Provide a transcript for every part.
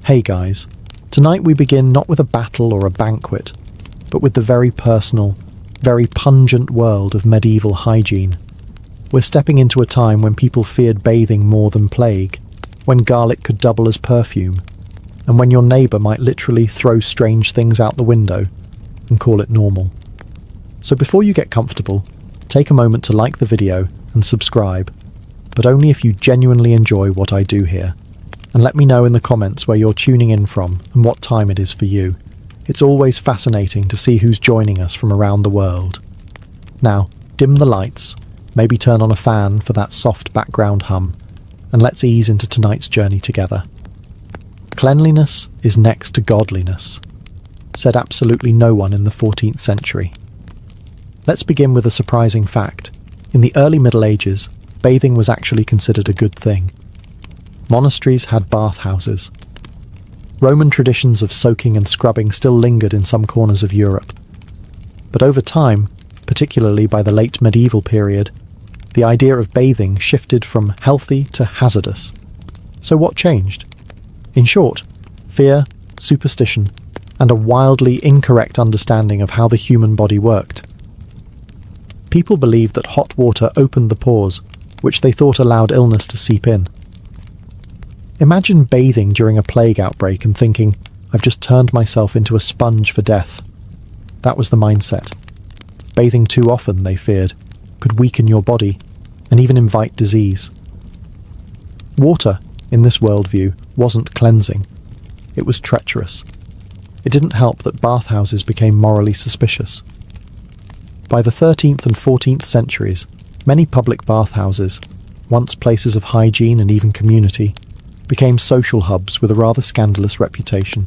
Hey guys, tonight we begin not with a battle or a banquet, but with the very personal, very pungent world of medieval hygiene. We're stepping into a time when people feared bathing more than plague, when garlic could double as perfume, and when your neighbour might literally throw strange things out the window and call it normal. So before you get comfortable, take a moment to like the video and subscribe, but only if you genuinely enjoy what I do here. And let me know in the comments where you're tuning in from and what time it is for you. It's always fascinating to see who's joining us from around the world. Now, dim the lights, maybe turn on a fan for that soft background hum, and let's ease into tonight's journey together. Cleanliness is next to godliness, said absolutely no one in the 14th century. Let's begin with a surprising fact. In the early Middle Ages, bathing was actually considered a good thing. Monasteries had bathhouses. Roman traditions of soaking and scrubbing still lingered in some corners of Europe. But over time, particularly by the late medieval period, the idea of bathing shifted from healthy to hazardous. So what changed? In short, fear, superstition, and a wildly incorrect understanding of how the human body worked. People believed that hot water opened the pores, which they thought allowed illness to seep in. Imagine bathing during a plague outbreak and thinking, I've just turned myself into a sponge for death. That was the mindset. Bathing too often, they feared, could weaken your body and even invite disease. Water, in this worldview, wasn't cleansing. It was treacherous. It didn't help that bathhouses became morally suspicious. By the 13th and 14th centuries, many public bathhouses, once places of hygiene and even community, became social hubs with a rather scandalous reputation.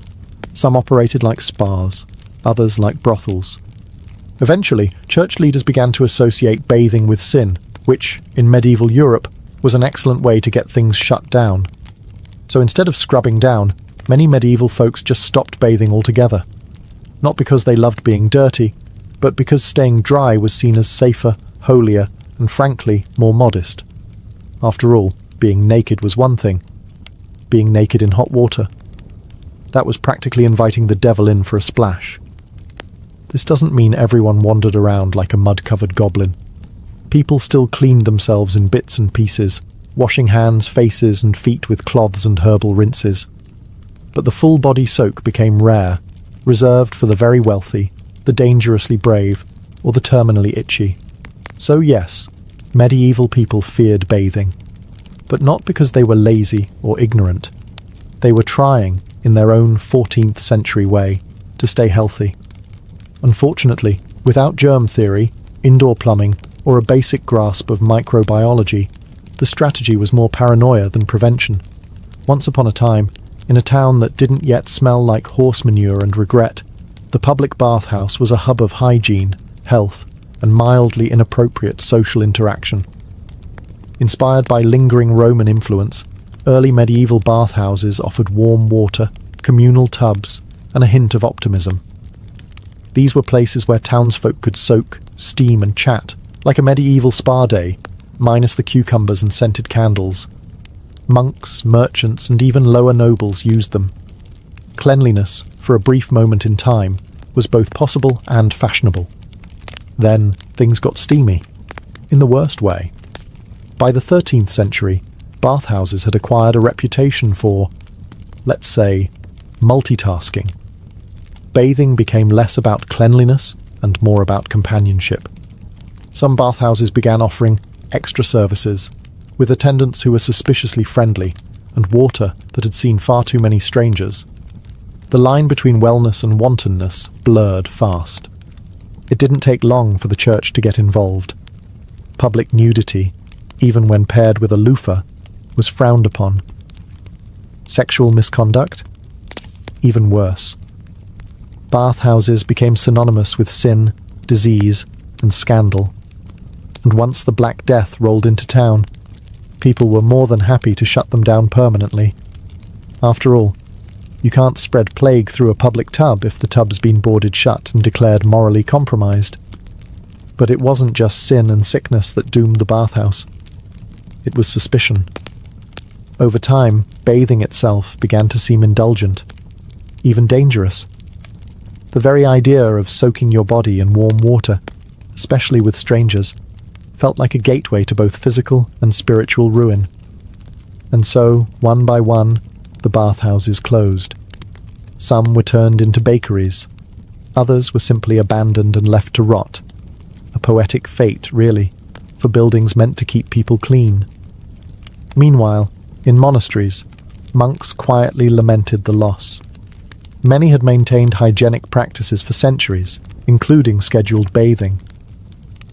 Some operated like spas, others like brothels. Eventually, church leaders began to associate bathing with sin, which, in medieval Europe, was an excellent way to get things shut down. So instead of scrubbing down, many medieval folks just stopped bathing altogether. Not because they loved being dirty, but because staying dry was seen as safer, holier, and frankly, more modest. After all, being naked was one thing. Being naked in hot water, that was practically inviting the devil in for a splash. This doesn't mean everyone wandered around like a mud-covered goblin. People still cleaned themselves in bits and pieces, washing hands, faces, and feet with cloths and herbal rinses. But the full-body soak became rare, reserved for the very wealthy, the dangerously brave, or the terminally itchy. So yes, medieval people feared bathing. But not because they were lazy or ignorant. They were trying, in their own 14th century way, to stay healthy. Unfortunately, without germ theory, indoor plumbing, or a basic grasp of microbiology, the strategy was more paranoia than prevention. Once upon a time, in a town that didn't yet smell like horse manure and regret, the public bathhouse was a hub of hygiene, health, and mildly inappropriate social interaction. Inspired by lingering Roman influence, early medieval bathhouses offered warm water, communal tubs, and a hint of optimism. These were places where townsfolk could soak, steam, and chat, like a medieval spa day, minus the cucumbers and scented candles. Monks, merchants, and even lower nobles used them. Cleanliness, for a brief moment in time, was both possible and fashionable. Then things got steamy, in the worst way. By the 13th century, bathhouses had acquired a reputation for, let's say, multitasking. Bathing became less about cleanliness and more about companionship. Some bathhouses began offering extra services, with attendants who were suspiciously friendly, and water that had seen far too many strangers. The line between wellness and wantonness blurred fast. It didn't take long for the church to get involved. Public nudity, even when paired with a loofah, was frowned upon. Sexual misconduct? Even worse. Bathhouses became synonymous with sin, disease, and scandal. And once the Black Death rolled into town, people were more than happy to shut them down permanently. After all, you can't spread plague through a public tub if the tub's been boarded shut and declared morally compromised. But it wasn't just sin and sickness that doomed the bathhouse. It was suspicion. Over time, bathing itself began to seem indulgent, even dangerous. The very idea of soaking your body in warm water, especially with strangers, felt like a gateway to both physical and spiritual ruin. And so, one by one, the bathhouses closed. Some were turned into bakeries. Others were simply abandoned and left to rot. A poetic fate, really, for buildings meant to keep people clean. Meanwhile, in monasteries, monks quietly lamented the loss. Many had maintained hygienic practices for centuries, including scheduled bathing.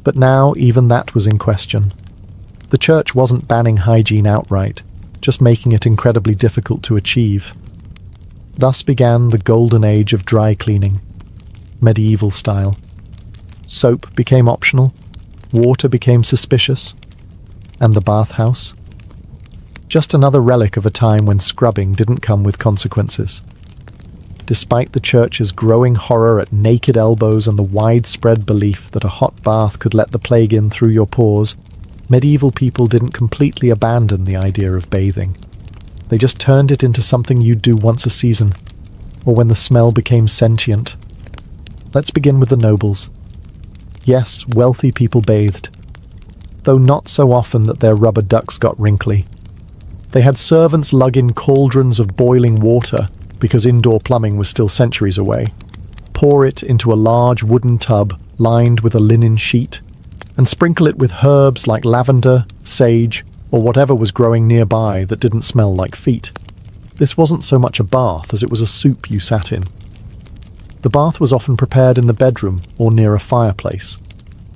But now even that was in question. The church wasn't banning hygiene outright, just making it incredibly difficult to achieve. Thus began the golden age of dry cleaning, medieval style. Soap became optional, water became suspicious, and the bathhouse? Just another relic of a time when scrubbing didn't come with consequences. Despite the church's growing horror at naked elbows and the widespread belief that a hot bath could let the plague in through your pores, medieval people didn't completely abandon the idea of bathing. They just turned it into something you'd do once a season, or when the smell became sentient. Let's begin with the nobles. Yes, wealthy people bathed, though not so often that their rubber ducks got wrinkly. They had servants lug in cauldrons of boiling water, because indoor plumbing was still centuries away, pour it into a large wooden tub lined with a linen sheet, and sprinkle it with herbs like lavender, sage, or whatever was growing nearby that didn't smell like feet. This wasn't so much a bath as it was a soup you sat in. The bath was often prepared in the bedroom or near a fireplace.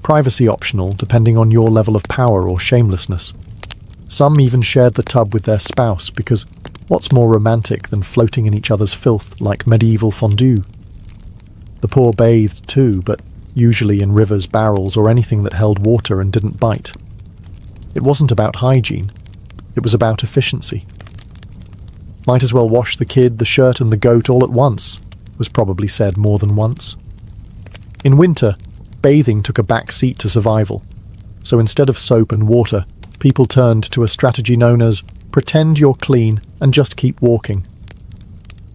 Privacy optional depending on your level of power or shamelessness. Some even shared the tub with their spouse because what's more romantic than floating in each other's filth like medieval fondue? The poor bathed too, but usually in rivers, barrels, or anything that held water and didn't bite. It wasn't about hygiene. It was about efficiency. Might as well wash the kid, the shirt, and the goat all at once, was probably said more than once. In winter, bathing took a back seat to survival. So instead of soap and water, people turned to a strategy known as pretend you're clean and just keep walking.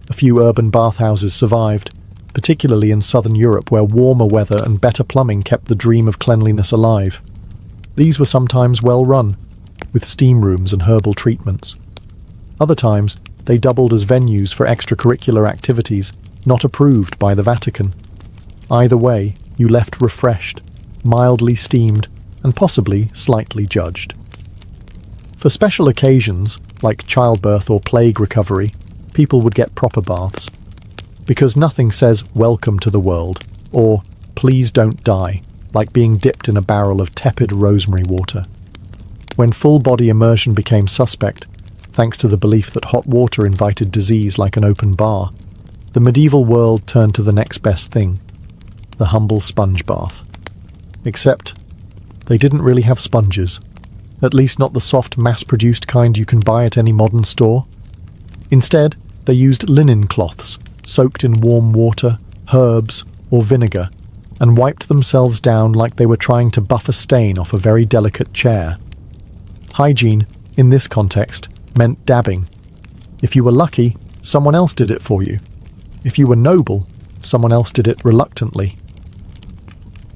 A few urban bathhouses survived, particularly in southern Europe where warmer weather and better plumbing kept the dream of cleanliness alive. These were sometimes well run, with steam rooms and herbal treatments. Other times, they doubled as venues for extracurricular activities not approved by the Vatican. Either way, you left refreshed, mildly steamed, and possibly slightly judged. For special occasions, like childbirth or plague recovery, people would get proper baths. Because nothing says welcome to the world, or please don't die, like being dipped in a barrel of tepid rosemary water. When full-body immersion became suspect, thanks to the belief that hot water invited disease like an open bar, the medieval world turned to the next best thing, the humble sponge bath. Except, they didn't really have sponges, at least not the soft mass-produced kind you can buy at any modern store. Instead, they used linen cloths, soaked in warm water, herbs, or vinegar, and wiped themselves down like they were trying to buff a stain off a very delicate chair. Hygiene, in this context, meant dabbing. If you were lucky, someone else did it for you. If you were noble, someone else did it reluctantly.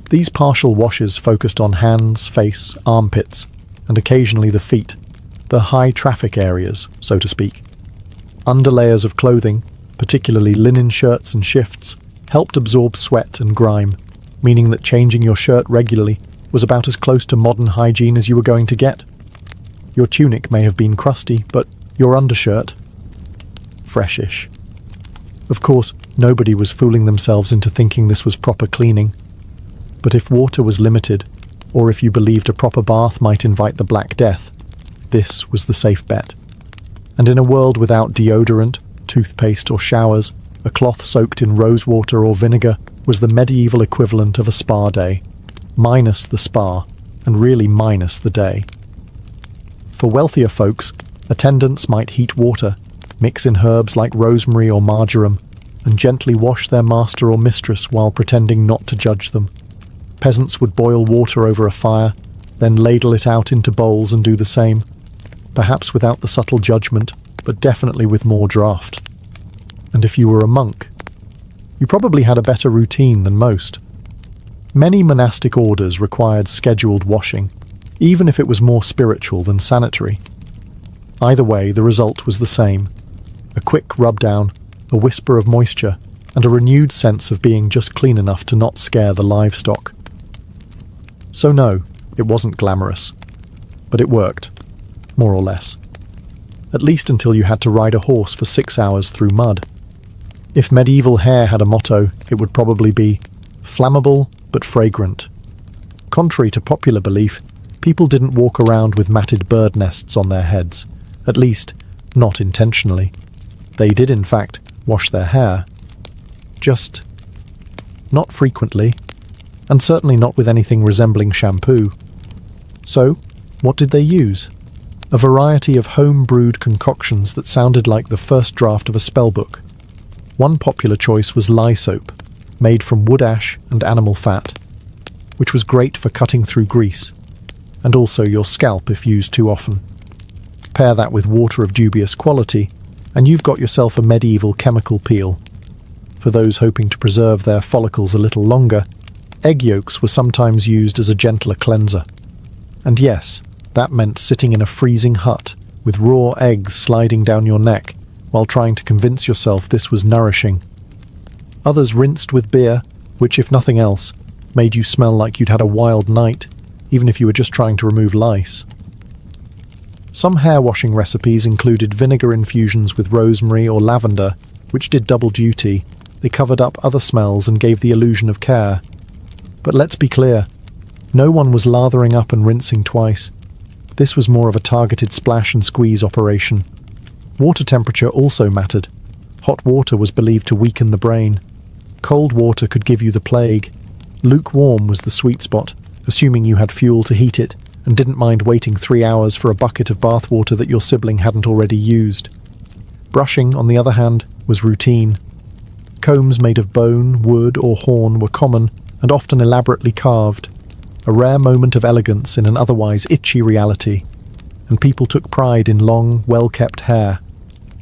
These partial washes focused on hands, face, armpits, and occasionally the feet, the high-traffic areas, so to speak. Underlayers of clothing, particularly linen shirts and shifts, helped absorb sweat and grime, meaning that changing your shirt regularly was about as close to modern hygiene as you were going to get. Your tunic may have been crusty, but your undershirt, freshish. Of course, nobody was fooling themselves into thinking this was proper cleaning. But if water was limited, or if you believed a proper bath might invite the Black Death, this was the safe bet. And in a world without deodorant, toothpaste, or showers, a cloth soaked in rosewater or vinegar was the medieval equivalent of a spa day, minus the spa, and really minus the day. For wealthier folks, attendants might heat water, mix in herbs like rosemary or marjoram, and gently wash their master or mistress while pretending not to judge them. Peasants would boil water over a fire, then ladle it out into bowls and do the same. perhaps without the subtle judgment, but definitely with more draft. And if you were a monk, you probably had a better routine than most. Many monastic orders required scheduled washing, even if it was more spiritual than sanitary. Either way, the result was the same: a quick rub-down, a whisper of moisture, and a renewed sense of being just clean enough to not scare the livestock. So no, it wasn't glamorous, but it worked, more or less. At least until you had to ride a horse for 6 hours through mud. If medieval hair had a motto, it would probably be flammable but fragrant. Contrary to popular belief, people didn't walk around with matted bird nests on their heads, at least not intentionally. They did in fact wash their hair. Just not frequently, and certainly not with anything resembling shampoo. So, what did they use? A variety of home-brewed concoctions that sounded like the first draft of a spellbook. One popular choice was lye soap, made from wood ash and animal fat, which was great for cutting through grease, and also your scalp if used too often. Pair that with water of dubious quality, and you've got yourself a medieval chemical peel. For those hoping to preserve their follicles a little longer, egg yolks were sometimes used as a gentler cleanser. And yes, that meant sitting in a freezing hut with raw eggs sliding down your neck while trying to convince yourself this was nourishing. Others rinsed with beer, which, if nothing else, made you smell like you'd had a wild night, even if you were just trying to remove lice. Some hair washing recipes included vinegar infusions with rosemary or lavender, which did double duty. They covered up other smells and gave the illusion of care. But let's be clear, no one was lathering up and rinsing twice. This was more of a targeted splash and squeeze operation. Water temperature also mattered. Hot water was believed to weaken the brain. Cold water could give you the plague. Lukewarm was the sweet spot, assuming you had fuel to heat it and didn't mind waiting 3 hours for a bucket of bath water that your sibling hadn't already used. Brushing, on the other hand, was routine. Combs made of bone, wood, or horn were common and often elaborately carved, a rare moment of elegance in an otherwise itchy reality, and people took pride in long, well-kept hair.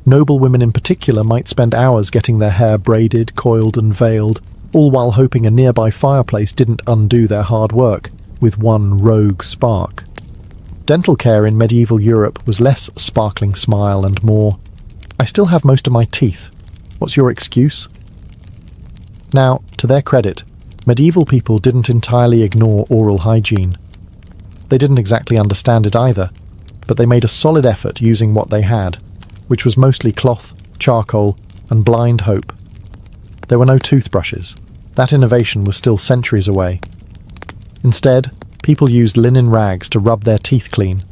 Noble women in particular might spend hours getting their hair braided, coiled, and veiled, all while hoping a nearby fireplace didn't undo their hard work with one rogue spark. Dental care in medieval Europe was less sparkling smile and more, "I still have most of my teeth. What's your excuse?" Now, to their credit, medieval people didn't entirely ignore oral hygiene. They didn't exactly understand it either, but they made a solid effort using what they had, which was mostly cloth, charcoal, and blind hope. There were no toothbrushes. That innovation was still centuries away. Instead, people used linen rags to rub their teeth clean,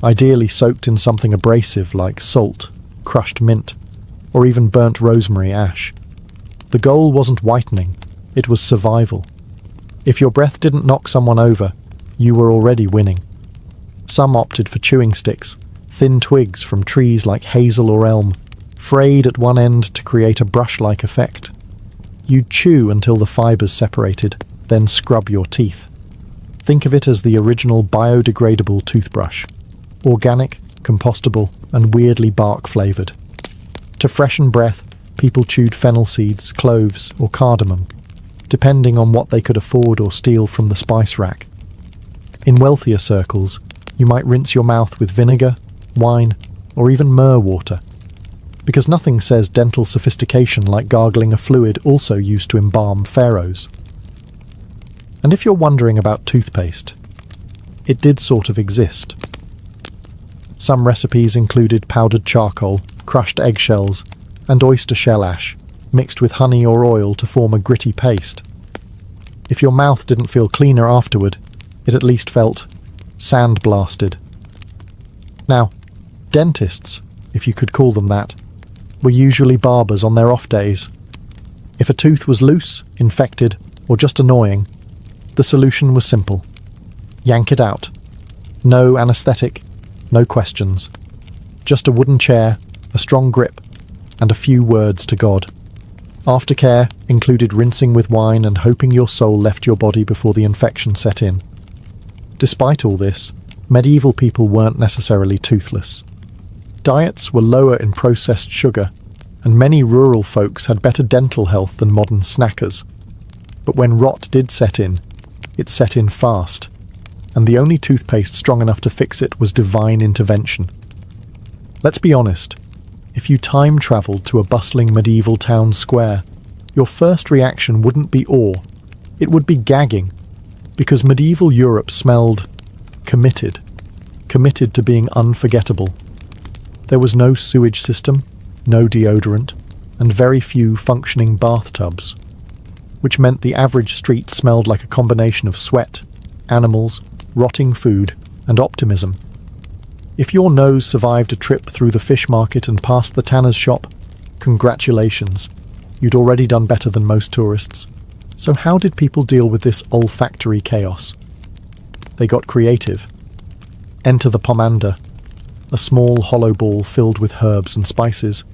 ideally soaked in something abrasive like salt, crushed mint, or even burnt rosemary ash. The goal wasn't whitening, it was survival. If your breath didn't knock someone over, you were already winning. Some opted for chewing sticks, thin twigs from trees like hazel or elm, frayed at one end to create a brush-like effect. You'd chew until the fibres separated, then scrub your teeth. Think of it as the original biodegradable toothbrush. Organic, compostable, and weirdly bark-flavoured. To freshen breath, people chewed fennel seeds, cloves, or cardamom, depending on what they could afford or steal from the spice rack. In wealthier circles, you might rinse your mouth with vinegar, wine, or even myrrh water, because nothing says dental sophistication like gargling a fluid also used to embalm pharaohs. And if you're wondering about toothpaste, it did sort of exist. Some recipes included powdered charcoal, crushed eggshells, and oyster shell ash, mixed with honey or oil to form a gritty paste. If your mouth didn't feel cleaner afterward, it at least felt sandblasted. Now, dentists, if you could call them that, were usually barbers on their off days. If a tooth was loose, infected, or just annoying, the solution was simple. Yank it out. No anaesthetic, no questions. Just a wooden chair, a strong grip, and a few words to God. Aftercare included rinsing with wine and hoping your soul left your body before the infection set in. Despite all this, medieval people weren't necessarily toothless. Diets were lower in processed sugar, and many rural folks had better dental health than modern snackers. But when rot did set in, it set in fast, and the only toothpaste strong enough to fix it was divine intervention. Let's be honest, if you time-travelled to a bustling medieval town square, your first reaction wouldn't be awe, it would be gagging, because medieval Europe smelled committed to being unforgettable. There was no sewage system, no deodorant, and very few functioning bathtubs, which meant the average street smelled like a combination of sweat, animals, rotting food, and optimism. If your nose survived a trip through the fish market and past the tanner's shop, congratulations, you'd already done better than most tourists. So how did people deal with this olfactory chaos? They got creative. Enter the pomander, a small hollow ball filled with herbs and spices,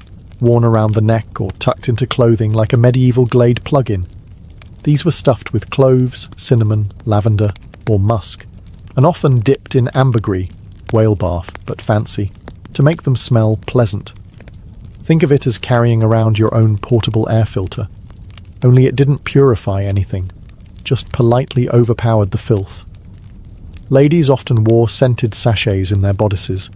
worn around the neck or tucked into clothing like a medieval Glade plug-in. These were stuffed with cloves, cinnamon, lavender, or musk, and often dipped in ambergris, whale bath, but fancy, to make them smell pleasant. Think of it as carrying around your own portable air filter, only it didn't purify anything, just politely overpowered the filth. Ladies often wore scented sachets in their bodices,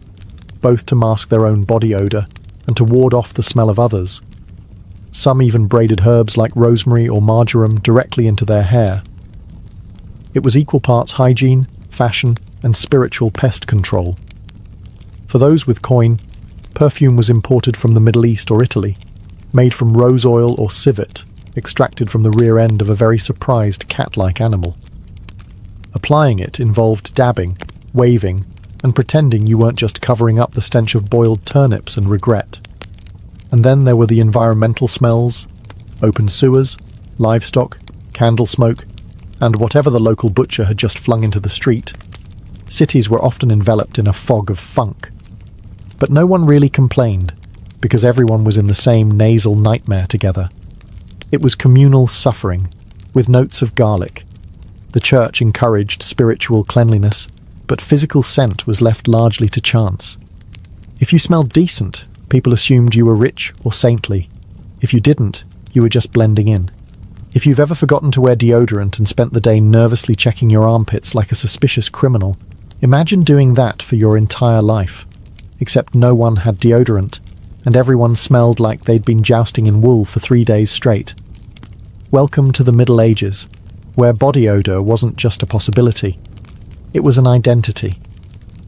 both to mask their own body odour and to ward off the smell of others. Some even braided herbs like rosemary or marjoram directly into their hair. It was equal parts hygiene, fashion, and spiritual pest control. For those with coin, perfume was imported from the Middle East or Italy, made from rose oil or civet, extracted from the rear end of a very surprised cat-like animal. Applying it involved dabbing, waving, and pretending you weren't just covering up the stench of boiled turnips and regret. And then there were the environmental smells, open sewers, livestock, candle smoke, and whatever the local butcher had just flung into the street. Cities were often enveloped in a fog of funk. But no one really complained, because everyone was in the same nasal nightmare together. It was communal suffering, with notes of garlic. The church encouraged spiritual cleanliness, but physical scent was left largely to chance. If you smelled decent, people assumed you were rich or saintly. If you didn't, you were just blending in. If you've ever forgotten to wear deodorant and spent the day nervously checking your armpits like a suspicious criminal, imagine doing that for your entire life. Except no one had deodorant, and everyone smelled like they'd been jousting in wool for 3 days straight. Welcome to the Middle Ages, where body odour wasn't just a possibility. It was an identity.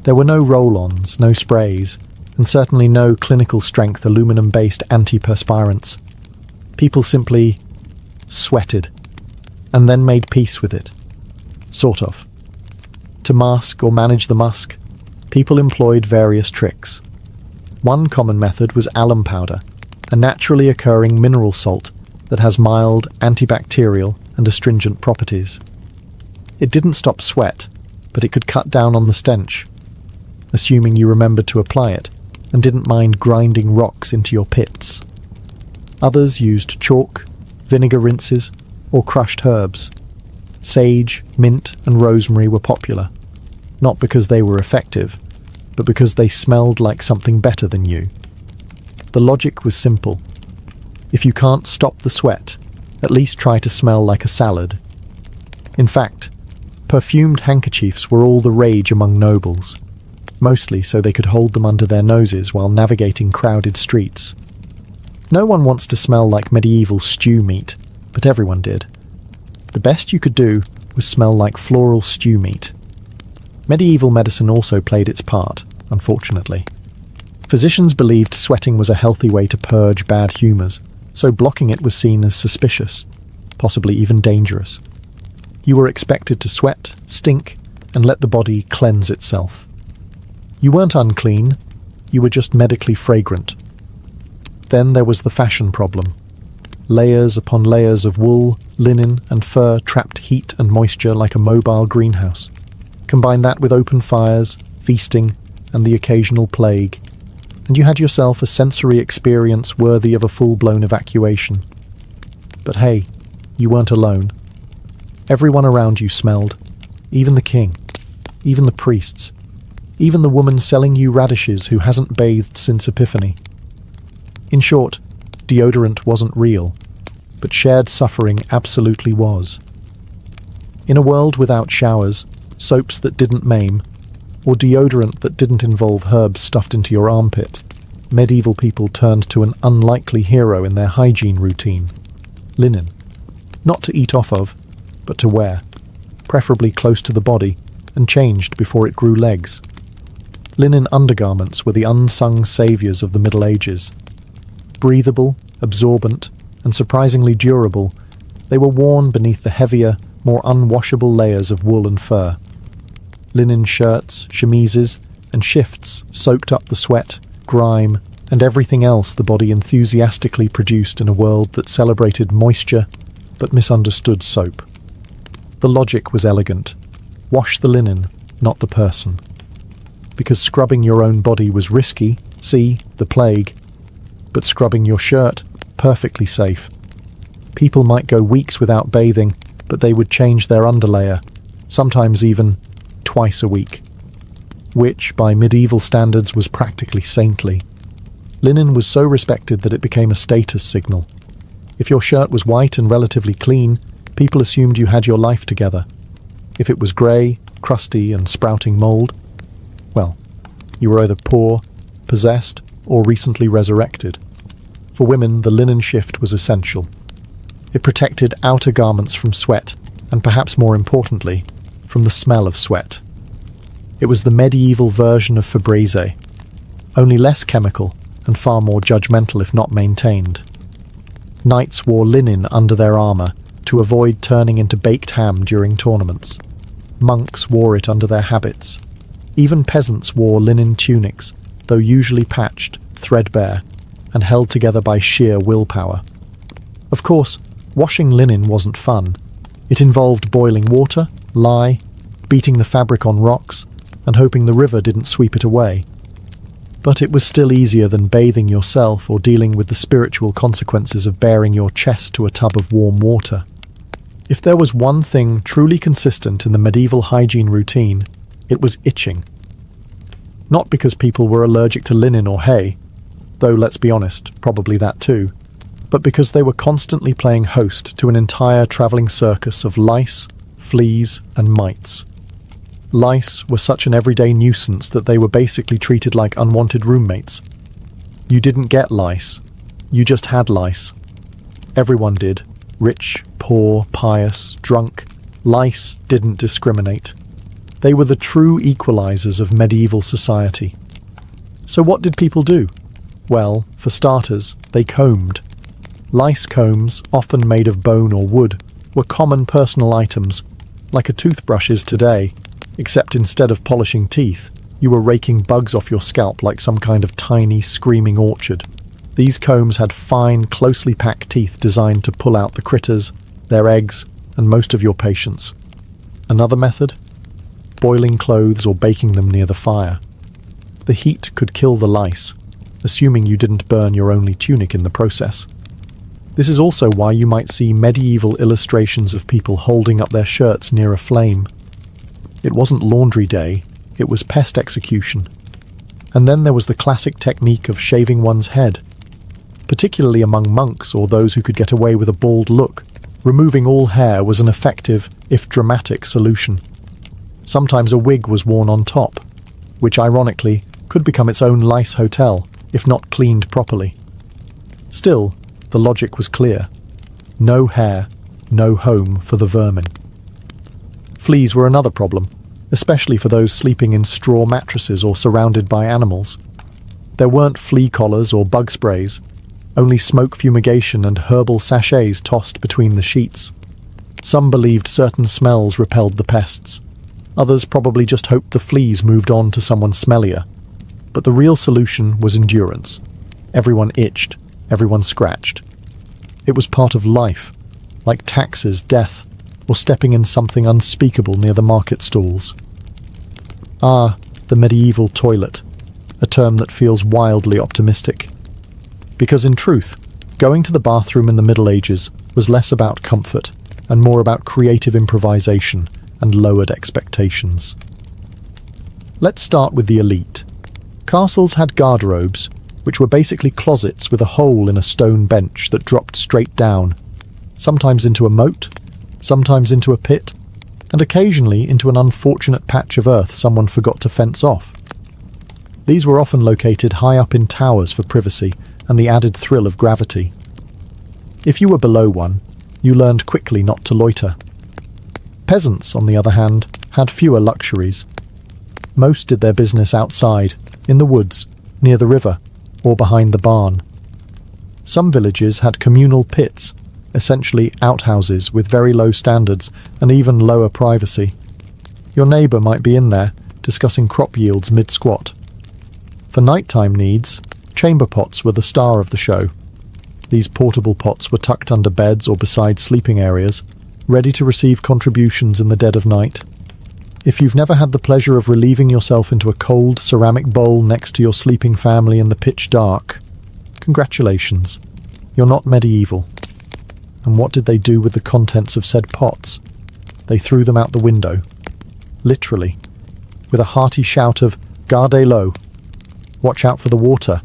There were no roll-ons, no sprays, and certainly no clinical-strength aluminum-based antiperspirants. People simply sweated, and then made peace with it. Sort of. To mask or manage the musk, people employed various tricks. One common method was alum powder, a naturally occurring mineral salt that has mild, antibacterial, and astringent properties. It didn't stop sweat, but it could cut down on the stench, assuming you remembered to apply it and didn't mind grinding rocks into your pits. Others used chalk, vinegar rinses, or crushed herbs. Sage, mint, and rosemary were popular, not because they were effective, but because they smelled like something better than you. The logic was simple. If you can't stop the sweat, at least try to smell like a salad. In fact, perfumed handkerchiefs were all the rage among nobles, mostly so they could hold them under their noses while navigating crowded streets. No one wants to smell like medieval stew meat, but everyone did. The best you could do was smell like floral stew meat. Medieval medicine also played its part, unfortunately. Physicians believed sweating was a healthy way to purge bad humours, so blocking it was seen as suspicious, possibly even dangerous. You were expected to sweat, stink, and let the body cleanse itself. You weren't unclean, you were just medically fragrant. Then there was the fashion problem. Layers upon layers of wool, linen, and fur trapped heat and moisture like a mobile greenhouse. Combine that with open fires, feasting, and the occasional plague, and you had yourself a sensory experience worthy of a full-blown evacuation. But hey, you weren't alone. Everyone around you smelled, even the king, even the priests, even the woman selling you radishes who hasn't bathed since Epiphany. In short, deodorant wasn't real, but shared suffering absolutely was. In a world without showers, soaps that didn't maim, or deodorant that didn't involve herbs stuffed into your armpit, medieval people turned to an unlikely hero in their hygiene routine: linen. Not to eat off of, but to wear, preferably close to the body, and changed before it grew legs. Linen undergarments were the unsung saviours of the Middle Ages. Breathable, absorbent, and surprisingly durable, they were worn beneath the heavier, more unwashable layers of wool and fur. Linen shirts, chemises, and shifts soaked up the sweat, grime, and everything else the body enthusiastically produced in a world that celebrated moisture but misunderstood soap. The logic was elegant. Wash the linen, not the person. Because scrubbing your own body was risky, see, the plague, but scrubbing your shirt, perfectly safe. People might go weeks without bathing, but they would change their underlayer, sometimes even twice a week, which, by medieval standards, was practically saintly. Linen was so respected that it became a status signal. If your shirt was white and relatively clean, people assumed you had your life together. If it was grey, crusty, and sprouting mould, well, you were either poor, possessed, or recently resurrected. For women, the linen shift was essential. It protected outer garments from sweat, and perhaps more importantly, from the smell of sweat. It was the medieval version of Febreze, only less chemical and far more judgmental if not maintained. Knights wore linen under their armour to avoid turning into baked ham during tournaments. Monks wore it under their habits. Even peasants wore linen tunics, though usually patched, threadbare, and held together by sheer willpower. Of course, washing linen wasn't fun. It involved boiling water, lye, beating the fabric on rocks, and hoping the river didn't sweep it away. But it was still easier than bathing yourself or dealing with the spiritual consequences of baring your chest to a tub of warm water. If there was one thing truly consistent in the medieval hygiene routine, it was itching. Not because people were allergic to linen or hay, though let's be honest, probably that too, but because they were constantly playing host to an entire travelling circus of lice, fleas, and mites. Lice were such an everyday nuisance that they were basically treated like unwanted roommates. You didn't get lice, you just had lice. Everyone did. Rich, poor, pious, drunk. Lice didn't discriminate. They were the true equalizers of medieval society. So what did people do? Well, for starters, they combed. Lice combs, often made of bone or wood, were common personal items, like a toothbrush is today, except instead of polishing teeth, you were raking bugs off your scalp like some kind of tiny, screaming orchard. These combs had fine, closely packed teeth designed to pull out the critters, their eggs, and most of your patience. Another method? Boiling clothes or baking them near the fire. The heat could kill the lice, assuming you didn't burn your only tunic in the process. This is also why you might see medieval illustrations of people holding up their shirts near a flame. It wasn't laundry day, it was pest execution. And then there was the classic technique of shaving one's head. Particularly among monks or those who could get away with a bald look, removing all hair was an effective, if dramatic, solution. Sometimes a wig was worn on top, which ironically could become its own lice hotel, if not cleaned properly. Still, the logic was clear. No hair, no home for the vermin. Fleas were another problem, especially for those sleeping in straw mattresses or surrounded by animals. There weren't flea collars or bug sprays, only smoke fumigation and herbal sachets tossed between the sheets. Some believed certain smells repelled the pests. Others probably just hoped the fleas moved on to someone smellier. But the real solution was endurance. Everyone itched, everyone scratched. It was part of life, like taxes, death, or stepping in something unspeakable near the market stalls. Ah, the medieval toilet, a term that feels wildly optimistic. Because in truth, going to the bathroom in the Middle Ages was less about comfort and more about creative improvisation and lowered expectations. Let's start with the elite. Castles had garderobes, which were basically closets with a hole in a stone bench that dropped straight down, sometimes into a moat, sometimes into a pit, and occasionally into an unfortunate patch of earth someone forgot to fence off. These were often located high up in towers for privacy and the added thrill of gravity. If you were below one, you learned quickly not to loiter. Peasants, on the other hand, had fewer luxuries. Most did their business outside, in the woods, near the river, or behind the barn. Some villages had communal pits, essentially outhouses with very low standards and even lower privacy. Your neighbour might be in there, discussing crop yields mid-squat. For nighttime needs, chamber pots were the star of the show. These portable pots were tucked under beds or beside sleeping areas, ready to receive contributions in the dead of night. If you've never had the pleasure of relieving yourself into a cold ceramic bowl next to your sleeping family in the pitch dark, congratulations, you're not medieval. And what did they do with the contents of said pots? They threw them out the window. Literally. With a hearty shout of, "Garde l'eau! Watch out for the water!"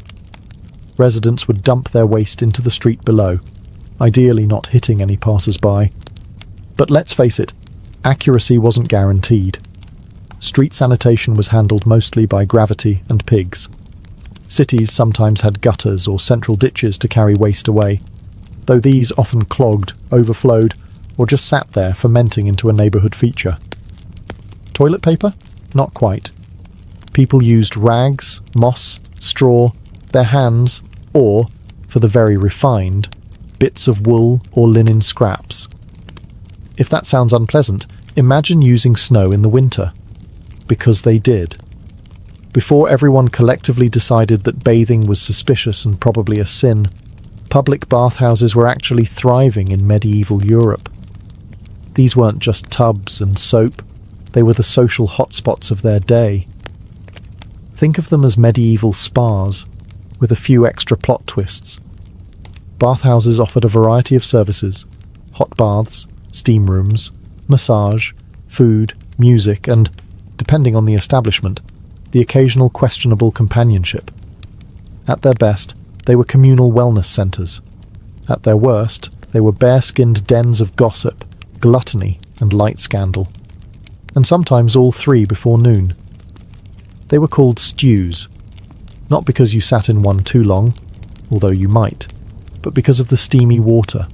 Residents would dump their waste into the street below, ideally not hitting any passers-by. But let's face it, accuracy wasn't guaranteed. Street sanitation was handled mostly by gravity and pigs. Cities sometimes had gutters or central ditches to carry waste away, though these often clogged, overflowed, or just sat there fermenting into a neighbourhood feature. Toilet paper? Not quite. People used rags, moss, straw, their hands, or, for the very refined, bits of wool or linen scraps. If that sounds unpleasant, imagine using snow in the winter. Because they did. Before everyone collectively decided that bathing was suspicious and probably a sin, public bathhouses were actually thriving in medieval Europe. These weren't just tubs and soap, they were the social hotspots of their day. Think of them as medieval spas, with a few extra plot twists. Bathhouses offered a variety of services: hot baths, steam rooms, massage, food, music, and, depending on the establishment, the occasional questionable companionship. At their best, they were communal wellness centres. At their worst, they were bare-skinned dens of gossip, gluttony, and light scandal. And sometimes all three before noon. They were called stews, not because you sat in one too long, although you might, but because of the steamy water.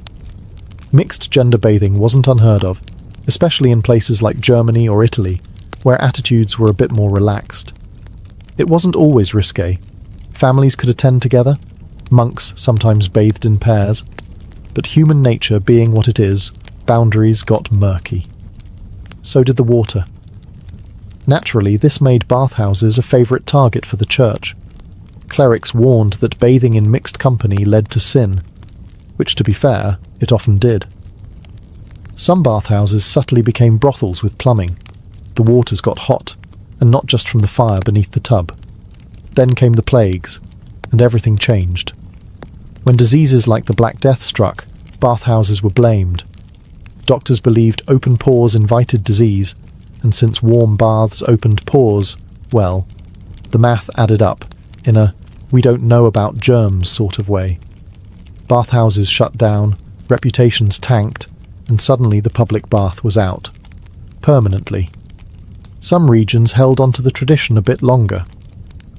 Mixed gender bathing wasn't unheard of, especially in places like Germany or Italy, where attitudes were a bit more relaxed. It wasn't always risque. Families could attend together, monks sometimes bathed in pairs, but human nature being what it is, boundaries got murky. So did the water. Naturally, this made bathhouses a favourite target for the church. Clerics warned that bathing in mixed company led to sin, which, to be fair, it often did. Some bathhouses subtly became brothels with plumbing. The waters got hot, and not just from the fire beneath the tub. Then came the plagues, and everything changed. When diseases like the Black Death struck, bathhouses were blamed. Doctors believed open pores invited disease, and since warm baths opened pores, well, the math added up in a we don't know about germs sort of way. Bathhouses shut down, reputations tanked, and suddenly the public bath was out. Permanently. Some regions held onto the tradition a bit longer.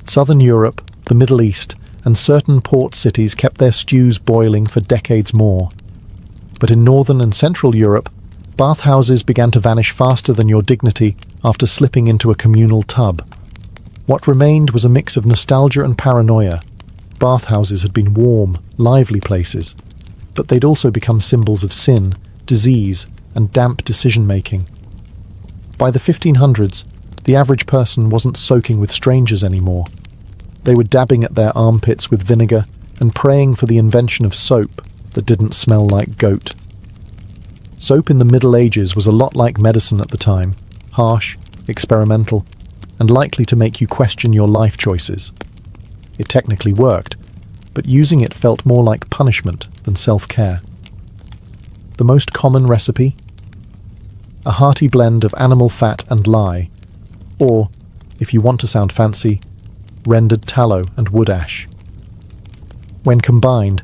Southern Europe, the Middle East, and certain port cities kept their stews boiling for decades more. But in Northern and Central Europe, bathhouses began to vanish faster than your dignity after slipping into a communal tub. What remained was a mix of nostalgia and paranoia. Bathhouses had been warm, lively places, but they'd also become symbols of sin, disease, and damp decision-making. By the 1500s, the average person wasn't soaking with strangers anymore. They were dabbing at their armpits with vinegar and praying for the invention of soap that didn't smell like goat. Soap in the Middle Ages was a lot like medicine at the time, harsh, experimental, and likely to make you question your life choices. It technically worked, but using it felt more like punishment than self-care. The most common recipe? A hearty blend of animal fat and lye, or if you want to sound fancy, rendered tallow and wood ash. When combined,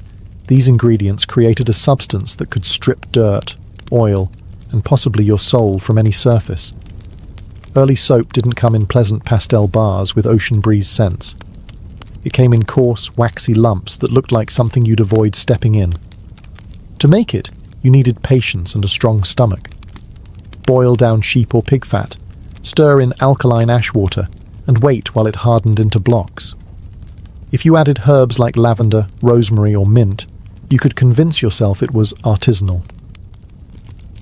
these ingredients created a substance that could strip dirt, oil, and possibly your soul from any surface. Early soap didn't come in pleasant pastel bars with ocean breeze scents. It came in coarse, waxy lumps that looked like something you'd avoid stepping in. To make it, you needed patience and a strong stomach. Boil down sheep or pig fat, stir in alkaline ash water, and wait while it hardened into blocks. If you added herbs like lavender, rosemary, or mint, you could convince yourself it was artisanal.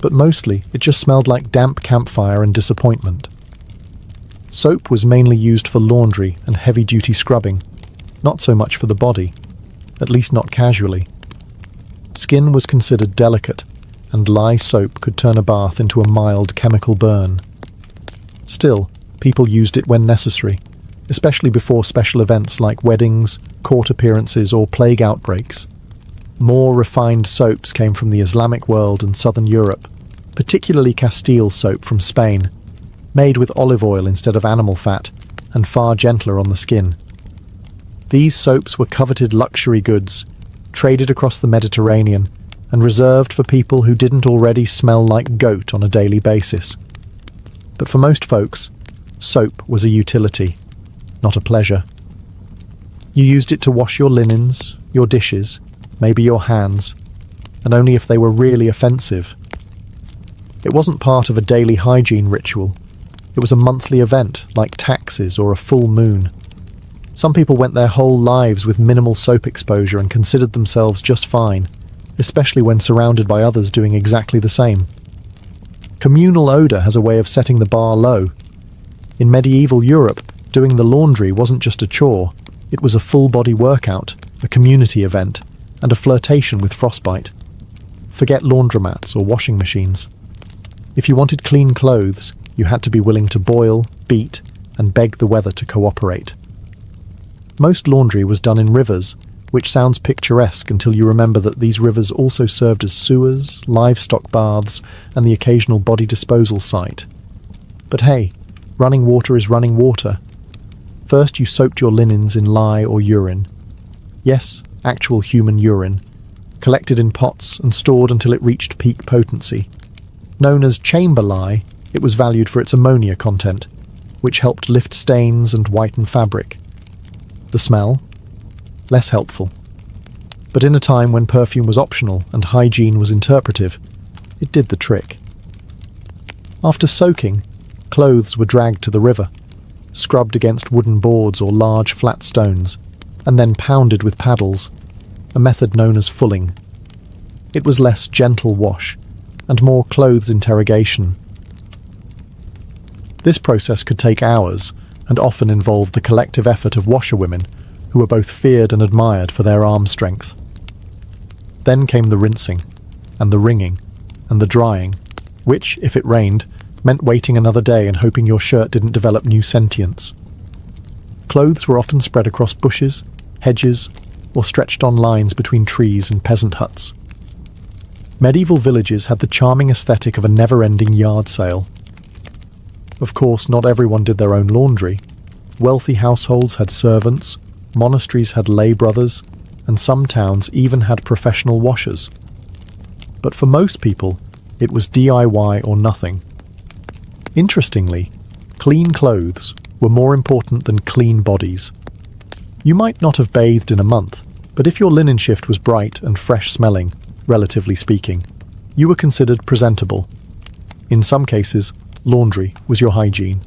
But mostly, it just smelled like damp campfire and disappointment. Soap was mainly used for laundry and heavy-duty scrubbing, not so much for the body, at least not casually. Skin was considered delicate, and lye soap could turn a bath into a mild chemical burn. Still, people used it when necessary, especially before special events like weddings, court appearances, or plague outbreaks. More refined soaps came from the Islamic world and southern Europe, particularly Castile soap from Spain, made with olive oil instead of animal fat, and far gentler on the skin. These soaps were coveted luxury goods, traded across the Mediterranean, and reserved for people who didn't already smell like goat on a daily basis. But for most folks, soap was a utility, not a pleasure. You used it to wash your linens, your dishes, maybe your hands, and only if they were really offensive. It wasn't part of a daily hygiene ritual. It was a monthly event, like taxes or a full moon. Some people went their whole lives with minimal soap exposure and considered themselves just fine, especially when surrounded by others doing exactly the same. Communal odor has a way of setting the bar low. In medieval Europe, doing the laundry wasn't just a chore, it was a full-body workout, a community event, and a flirtation with frostbite. Forget laundromats or washing machines. If you wanted clean clothes, you had to be willing to boil, beat, and beg the weather to cooperate. Most laundry was done in rivers, which sounds picturesque until you remember that these rivers also served as sewers, livestock baths, and the occasional body disposal site. But hey, running water is running water. First you soaked your linens in lye or urine. Yes, actual human urine, collected in pots and stored until it reached peak potency. Known as chamber lye, it was valued for its ammonia content, which helped lift stains and whiten fabric. The smell? Less helpful. But in a time when perfume was optional and hygiene was interpretive, it did the trick. After soaking, clothes were dragged to the river, scrubbed against wooden boards or large flat stones, and then pounded with paddles, a method known as fulling. It was less gentle wash, and more clothes interrogation. This process could take hours, and often involved the collective effort of washerwomen, who were both feared and admired for their arm strength. Then came the rinsing, and the wringing, and the drying, which, if it rained, meant waiting another day and hoping your shirt didn't develop new sentience. Clothes were often spread across bushes, hedges, or stretched on lines between trees and peasant huts. Medieval villages had the charming aesthetic of a never-ending yard sale. Of course, not everyone did their own laundry. Wealthy households had servants, monasteries had lay brothers, and some towns even had professional washers. But for most people, it was DIY or nothing. Interestingly, clean clothes were more important than clean bodies. You might not have bathed in a month, but if your linen shift was bright and fresh-smelling, relatively speaking, you were considered presentable. In some cases, laundry was your hygiene.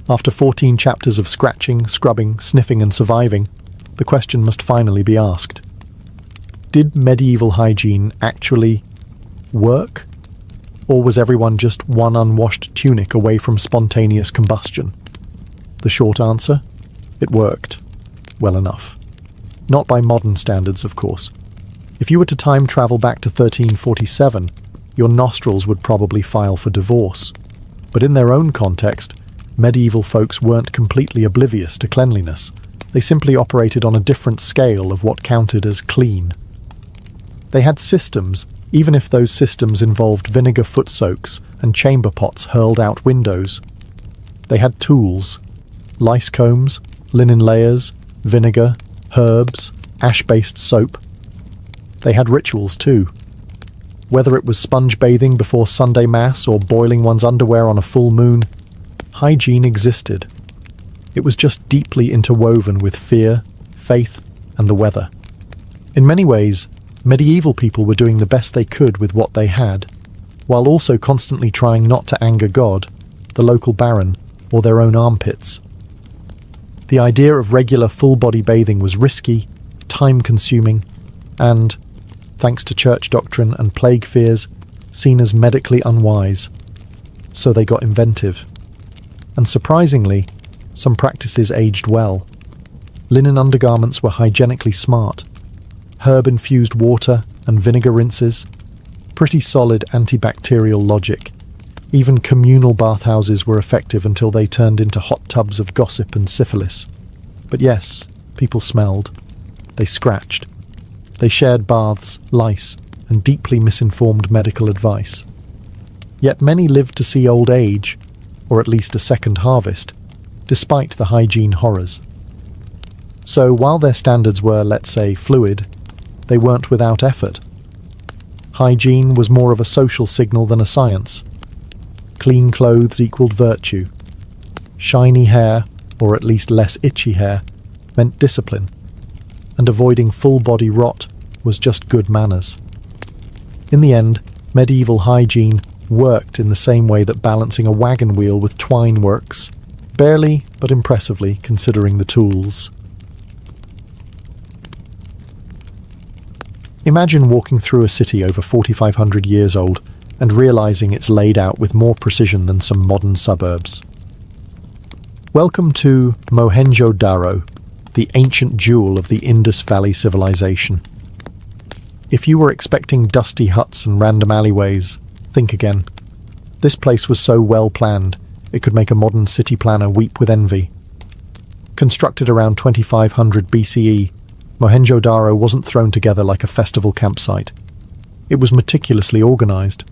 After 14 chapters of scratching, scrubbing, sniffing and surviving, the question must finally be asked. Did medieval hygiene actually work? Or was everyone just one unwashed tunic away from spontaneous combustion? The short answer? It worked. Well enough. Not by modern standards, of course. If you were to time travel back to 1347, your nostrils would probably file for divorce. But in their own context, medieval folks weren't completely oblivious to cleanliness. They simply operated on a different scale of what counted as clean. They had systems, even if those systems involved vinegar foot soaks and chamber pots hurled out windows. They had tools: lice combs, linen layers, vinegar, herbs, ash-based soap. They had rituals too. Whether it was sponge bathing before Sunday Mass or boiling one's underwear on a full moon, hygiene existed. It was just deeply interwoven with fear, faith, and the weather. In many ways, medieval people were doing the best they could with what they had, while also constantly trying not to anger God, the local baron, or their own armpits. The idea of regular full-body bathing was risky, time-consuming, and, thanks to church doctrine and plague fears, seen as medically unwise. So they got inventive. And surprisingly, some practices aged well. Linen undergarments were hygienically smart. Herb-infused water and vinegar rinses. Pretty solid antibacterial logic. Even communal bathhouses were effective until they turned into hot tubs of gossip and syphilis. But yes, people smelled. They scratched. They shared baths, lice, and deeply misinformed medical advice. Yet many lived to see old age, or at least a second harvest, despite the hygiene horrors. So while their standards were, let's say, fluid, they weren't without effort. Hygiene was more of a social signal than a science. Clean clothes equaled virtue. Shiny hair, or at least less itchy hair, meant discipline. And avoiding full-body rot was just good manners. In the end, medieval hygiene worked in the same way that balancing a wagon wheel with twine works, barely but impressively considering the tools. Imagine walking through a city over 4,500 years old and realizing it's laid out with more precision than some modern suburbs. Welcome to Mohenjo-Daro, the ancient jewel of the Indus Valley civilization. If you were expecting dusty huts and random alleyways, think again. This place was so well planned, it could make a modern city planner weep with envy. Constructed around 2500 BCE, Mohenjo-Daro wasn't thrown together like a festival campsite. It was meticulously organized.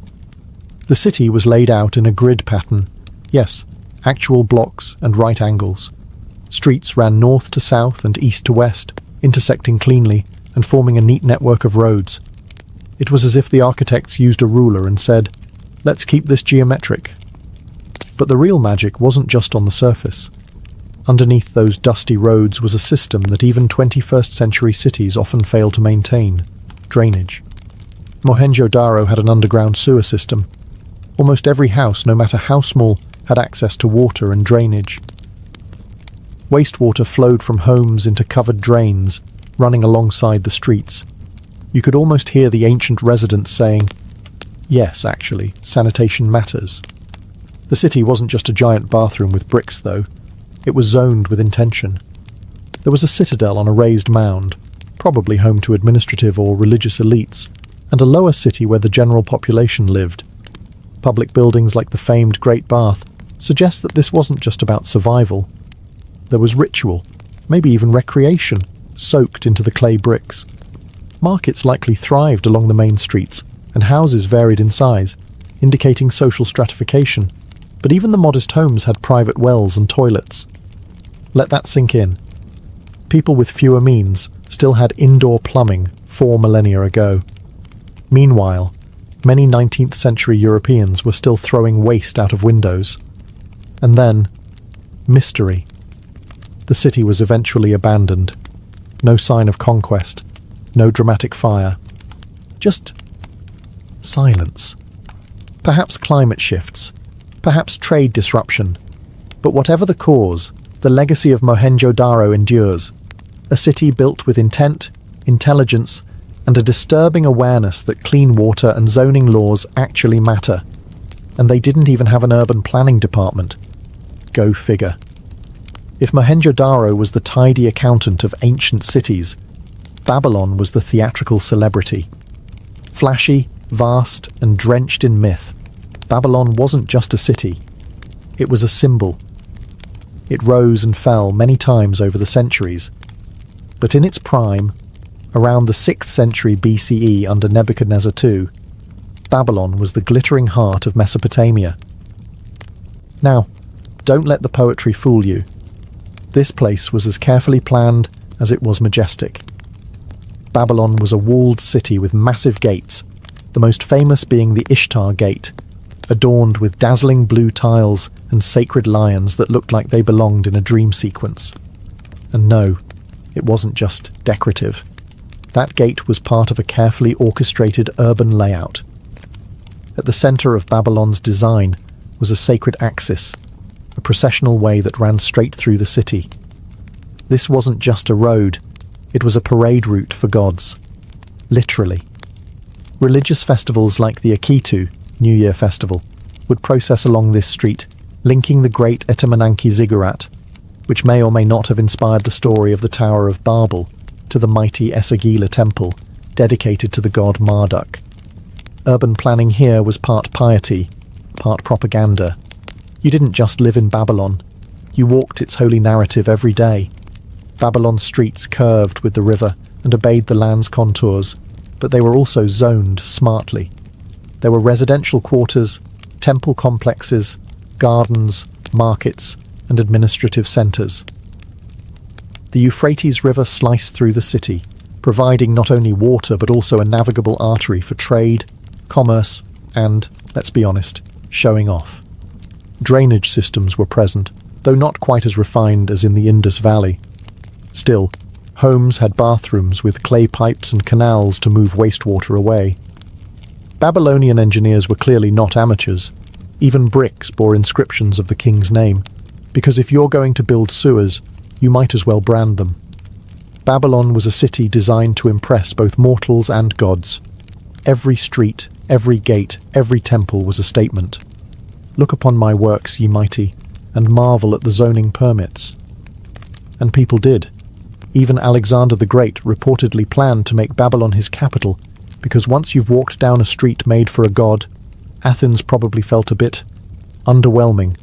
The city was laid out in a grid pattern. Yes, actual blocks and right angles. Streets ran north to south and east to west, intersecting cleanly and forming a neat network of roads. It was as if the architects used a ruler and said, "Let's keep this geometric." But the real magic wasn't just on the surface. Underneath those dusty roads was a system that even 21st century cities often fail to maintain: drainage. Mohenjo-Daro had an underground sewer system. Almost every house, no matter how small, had access to water and drainage. Wastewater flowed from homes into covered drains, running alongside the streets. You could almost hear the ancient residents saying, "Yes, actually, sanitation matters." The city wasn't just a giant bathroom with bricks, though. It was zoned with intention. There was a citadel on a raised mound, probably home to administrative or religious elites, and a lower city where the general population lived. Public buildings like the famed Great Bath suggest that this wasn't just about survival. There was ritual, maybe even recreation, soaked into the clay bricks. Markets likely thrived along the main streets, and houses varied in size, indicating social stratification, but even the modest homes had private wells and toilets. Let that sink in. People with fewer means still had indoor plumbing 4 millennia ago. Meanwhile, many 19th century Europeans were still throwing waste out of windows. And then, mystery. The city was eventually abandoned. No sign of conquest, no dramatic fire. Just silence. Perhaps climate shifts, perhaps trade disruption. But whatever the cause, the legacy of Mohenjo-Daro endures. A city built with intent, intelligence, and a disturbing awareness that clean water and zoning laws actually matter. And they didn't even have an urban planning department. Go figure. If Mohenjo-Daro was the tidy accountant of ancient cities, Babylon was the theatrical celebrity. Flashy, vast, and drenched in myth, Babylon wasn't just a city. It was a symbol. It rose and fell many times over the centuries. But in its prime, around the 6th century BCE under Nebuchadnezzar II, Babylon was the glittering heart of Mesopotamia. Now, don't let the poetry fool you. This place was as carefully planned as it was majestic. Babylon was a walled city with massive gates, the most famous being the Ishtar Gate, adorned with dazzling blue tiles and sacred lions that looked like they belonged in a dream sequence. And no, it wasn't just decorative. That gate was part of a carefully orchestrated urban layout. At the centre of Babylon's design was a sacred axis, a processional way that ran straight through the city. This wasn't just a road, it was a parade route for gods. Literally. Religious festivals like the Akitu, New Year Festival, would process along this street, linking the great Etemenanke ziggurat, which may or may not have inspired the story of the Tower of Babel, to the mighty Esagila temple, dedicated to the god Marduk. Urban planning here was part piety, part propaganda. You didn't just live in Babylon, you walked its holy narrative every day. Babylon's streets curved with the river and obeyed the land's contours, but they were also zoned smartly. There were residential quarters, temple complexes, gardens, markets, and administrative centres. The Euphrates River sliced through the city, providing not only water but also a navigable artery for trade, commerce, and, let's be honest, showing off. Drainage systems were present, though not quite as refined as in the Indus Valley. Still, homes had bathrooms with clay pipes and canals to move wastewater away. Babylonian engineers were clearly not amateurs. Even bricks bore inscriptions of the king's name, because if you're going to build sewers, you might as well brand them. Babylon was a city designed to impress both mortals and gods. Every street, every gate, every temple was a statement. Look upon my works, ye mighty, and marvel at the zoning permits. And people did. Even Alexander the Great reportedly planned to make Babylon his capital, because once you've walked down a street made for a god, Athens probably felt a bit underwhelming.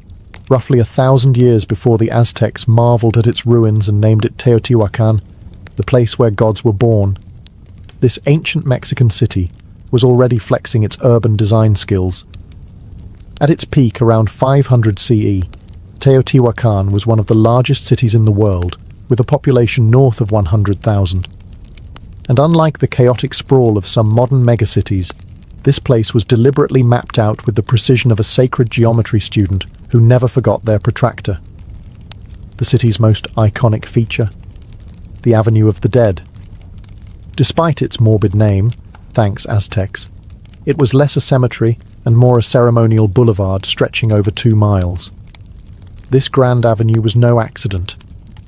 Roughly 1,000 years before the Aztecs marveled at its ruins and named it Teotihuacan, the place where gods were born. This ancient Mexican city was already flexing its urban design skills. At its peak around 500 CE, Teotihuacan was one of the largest cities in the world, with a population north of 100,000. And unlike the chaotic sprawl of some modern megacities, this place was deliberately mapped out with the precision of a sacred geometry student who never forgot their protractor. The city's most iconic feature? The Avenue of the Dead. Despite its morbid name, thanks Aztecs, it was less a cemetery and more a ceremonial boulevard stretching over 2 miles. This grand avenue was no accident.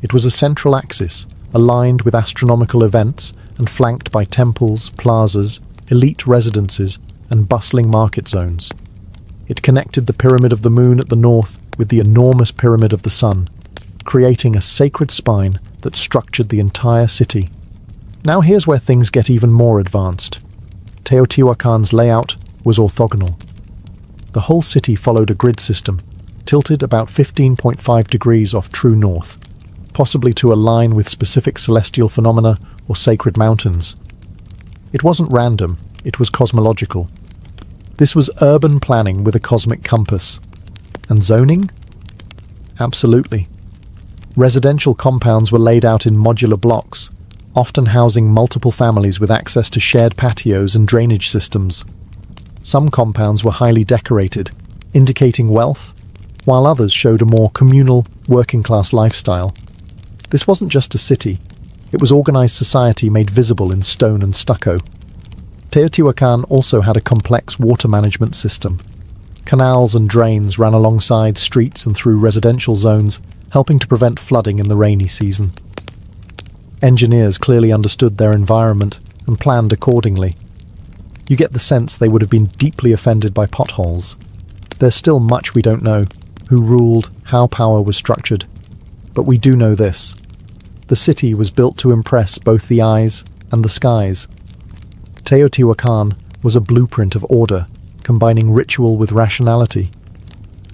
It was a central axis, aligned with astronomical events and flanked by temples, plazas, elite residences, and bustling market zones. It connected the Pyramid of the Moon at the north with the enormous Pyramid of the Sun, creating a sacred spine that structured the entire city. Now here's where things get even more advanced. Teotihuacan's layout was orthogonal. The whole city followed a grid system, tilted about 15.5 degrees off true north, possibly to align with specific celestial phenomena or sacred mountains. It wasn't random, it was cosmological. This was urban planning with a cosmic compass. And zoning? Absolutely. Residential compounds were laid out in modular blocks, often housing multiple families with access to shared patios and drainage systems. Some compounds were highly decorated, indicating wealth, while others showed a more communal, working-class lifestyle. This wasn't just a city, it was organized society made visible in stone and stucco. Teotihuacan also had a complex water management system. Canals and drains ran alongside streets and through residential zones, helping to prevent flooding in the rainy season. Engineers clearly understood their environment and planned accordingly. You get the sense they would have been deeply offended by potholes. There's still much we don't know: who ruled, how power was structured. But we do know this: the city was built to impress both the eyes and the skies. Teotihuacan was a blueprint of order, combining ritual with rationality.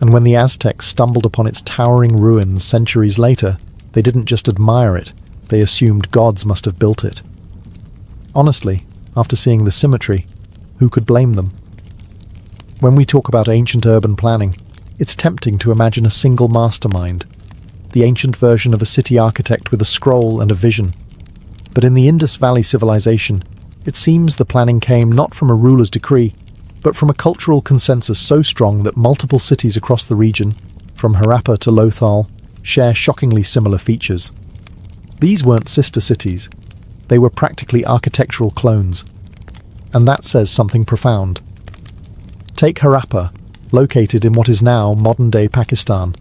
And when the Aztecs stumbled upon its towering ruins centuries later, they didn't just admire it, they assumed gods must have built it. Honestly, after seeing the symmetry, who could blame them? When we talk about ancient urban planning, It's tempting to imagine a single mastermind, the ancient version of a city architect with a scroll and a vision. But in the Indus Valley civilization, it seems the planning came not from a ruler's decree, but from a cultural consensus so strong that multiple cities across the region, from Harappa to Lothal, share shockingly similar features. These weren't sister cities, they were practically architectural clones. And that says something profound. Take Harappa, located in what is now modern-day Pakistan.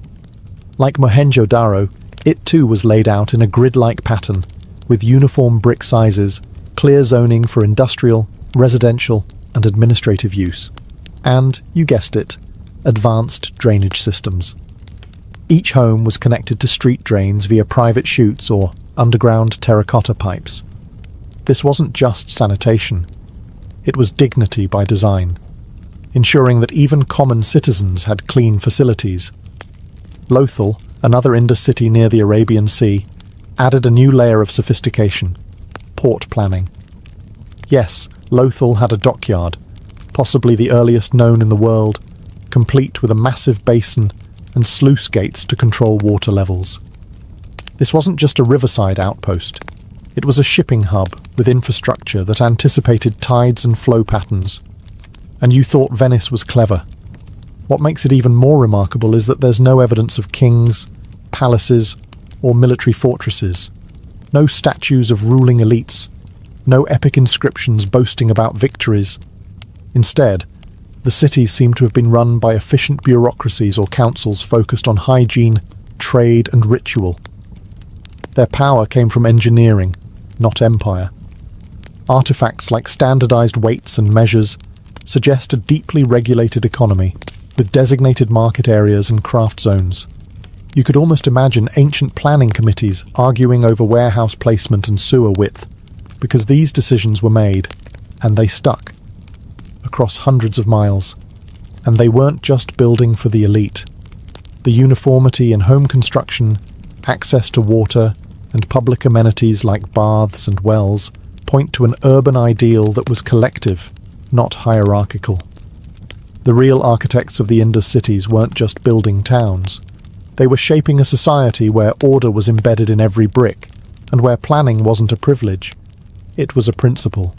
Like Mohenjo-Daro, it too was laid out in a grid-like pattern, with uniform brick sizes, clear zoning for industrial, residential, and administrative use. And, you guessed it, advanced drainage systems. Each home was connected to street drains via private chutes or underground terracotta pipes. This wasn't just sanitation. It was dignity by design, ensuring that even common citizens had clean facilities. Lothal, another Indus city near the Arabian Sea, added a new layer of sophistication: port planning. Yes, Lothal had a dockyard, possibly the earliest known in the world, complete with a massive basin and sluice gates to control water levels. This wasn't just a riverside outpost. It was a shipping hub with infrastructure that anticipated tides and flow patterns. And you thought Venice was clever. What makes it even more remarkable is that there's no evidence of kings, palaces, or military fortresses. No statues of ruling elites. No epic inscriptions boasting about victories. Instead, the cities seem to have been run by efficient bureaucracies or councils focused on hygiene, trade, and ritual. Their power came from engineering, not empire. Artifacts like standardized weights and measures suggest a deeply regulated economy, with designated market areas and craft zones. You could almost imagine ancient planning committees arguing over warehouse placement and sewer width, because these decisions were made, and they stuck, across hundreds of miles. And they weren't just building for the elite. The uniformity in home construction, access to water, and public amenities like baths and wells point to an urban ideal that was collective, not hierarchical. The real architects of the Indus cities weren't just building towns. They were shaping a society where order was embedded in every brick, and where planning wasn't a privilege. It was a principle.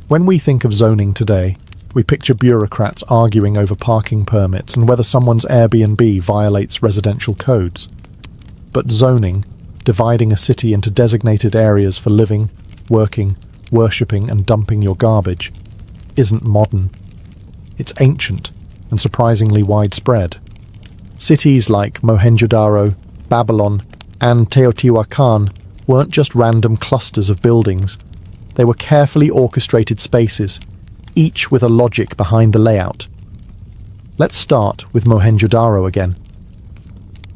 When we think of zoning today, we picture bureaucrats arguing over parking permits and whether someone's Airbnb violates residential codes. But zoning, dividing a city into designated areas for living, working, worshipping, and dumping your garbage, isn't modern. It's ancient and surprisingly widespread. Cities like Mohenjo-Daro, Babylon, and Teotihuacan weren't just random clusters of buildings. They were carefully orchestrated spaces, each with a logic behind the layout. Let's start with Mohenjo-Daro again.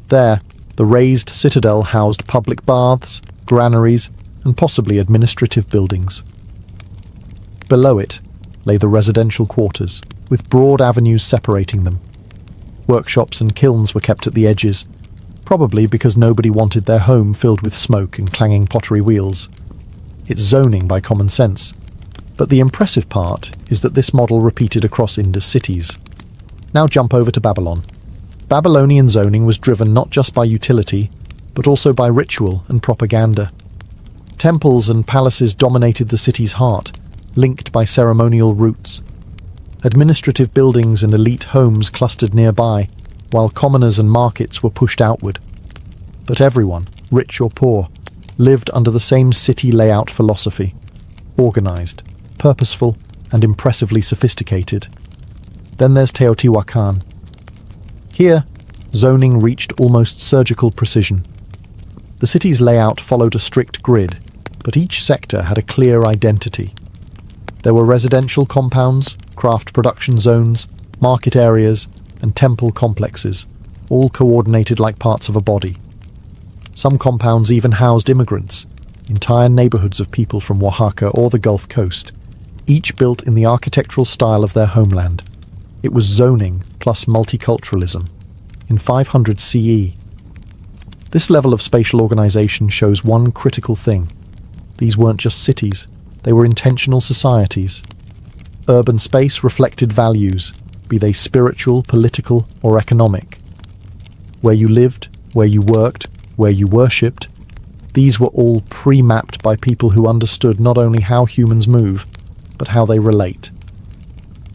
There, the raised citadel housed public baths, granaries, and possibly administrative buildings. Below it lay the residential quarters, with broad avenues separating them. Workshops and kilns were kept at the edges, probably because nobody wanted their home filled with smoke and clanging pottery wheels. It's zoning by common sense. But the impressive part is that this model repeated across Indus cities. Now jump over to Babylon. Babylonian zoning was driven not just by utility, but also by ritual and propaganda. Temples and palaces dominated the city's heart, linked by ceremonial routes. Administrative buildings and elite homes clustered nearby, while commoners and markets were pushed outward. But everyone, rich or poor, lived under the same city layout philosophy: organized, purposeful, and impressively sophisticated. Then there's Teotihuacan. Here, zoning reached almost surgical precision. The city's layout followed a strict grid, but each sector had a clear identity. There were residential compounds, craft production zones, market areas, and temple complexes, all coordinated like parts of a body. Some compounds even housed immigrants, entire neighborhoods of people from Oaxaca or the Gulf Coast, each built in the architectural style of their homeland. It was zoning plus multiculturalism, in 500 CE. This level of spatial organization shows one critical thing. These weren't just cities, they were intentional societies. Urban space reflected values, be they spiritual, political, or economic. Where you lived, where you worked, where you worshipped, these were all pre-mapped by people who understood not only how humans move, but how they relate.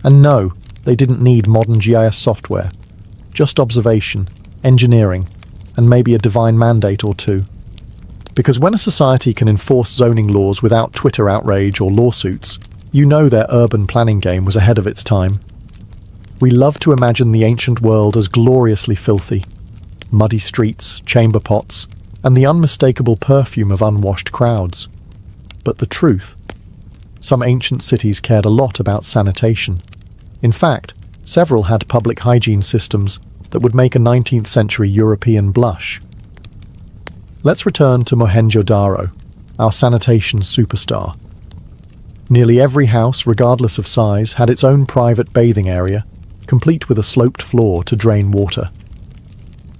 And no, they didn't need modern GIS software, just observation, engineering, and maybe a divine mandate or two. Because when a society can enforce zoning laws without Twitter outrage or lawsuits, you know their urban planning game was ahead of its time. We love to imagine the ancient world as gloriously filthy. Muddy streets, chamber pots, and the unmistakable perfume of unwashed crowds. But the truth? Some ancient cities cared a lot about sanitation. In fact, several had public hygiene systems that would make a 19th century European blush. Let's return to Mohenjo-Daro, our sanitation superstar. Nearly every house, regardless of size, had its own private bathing area, complete with a sloped floor to drain water.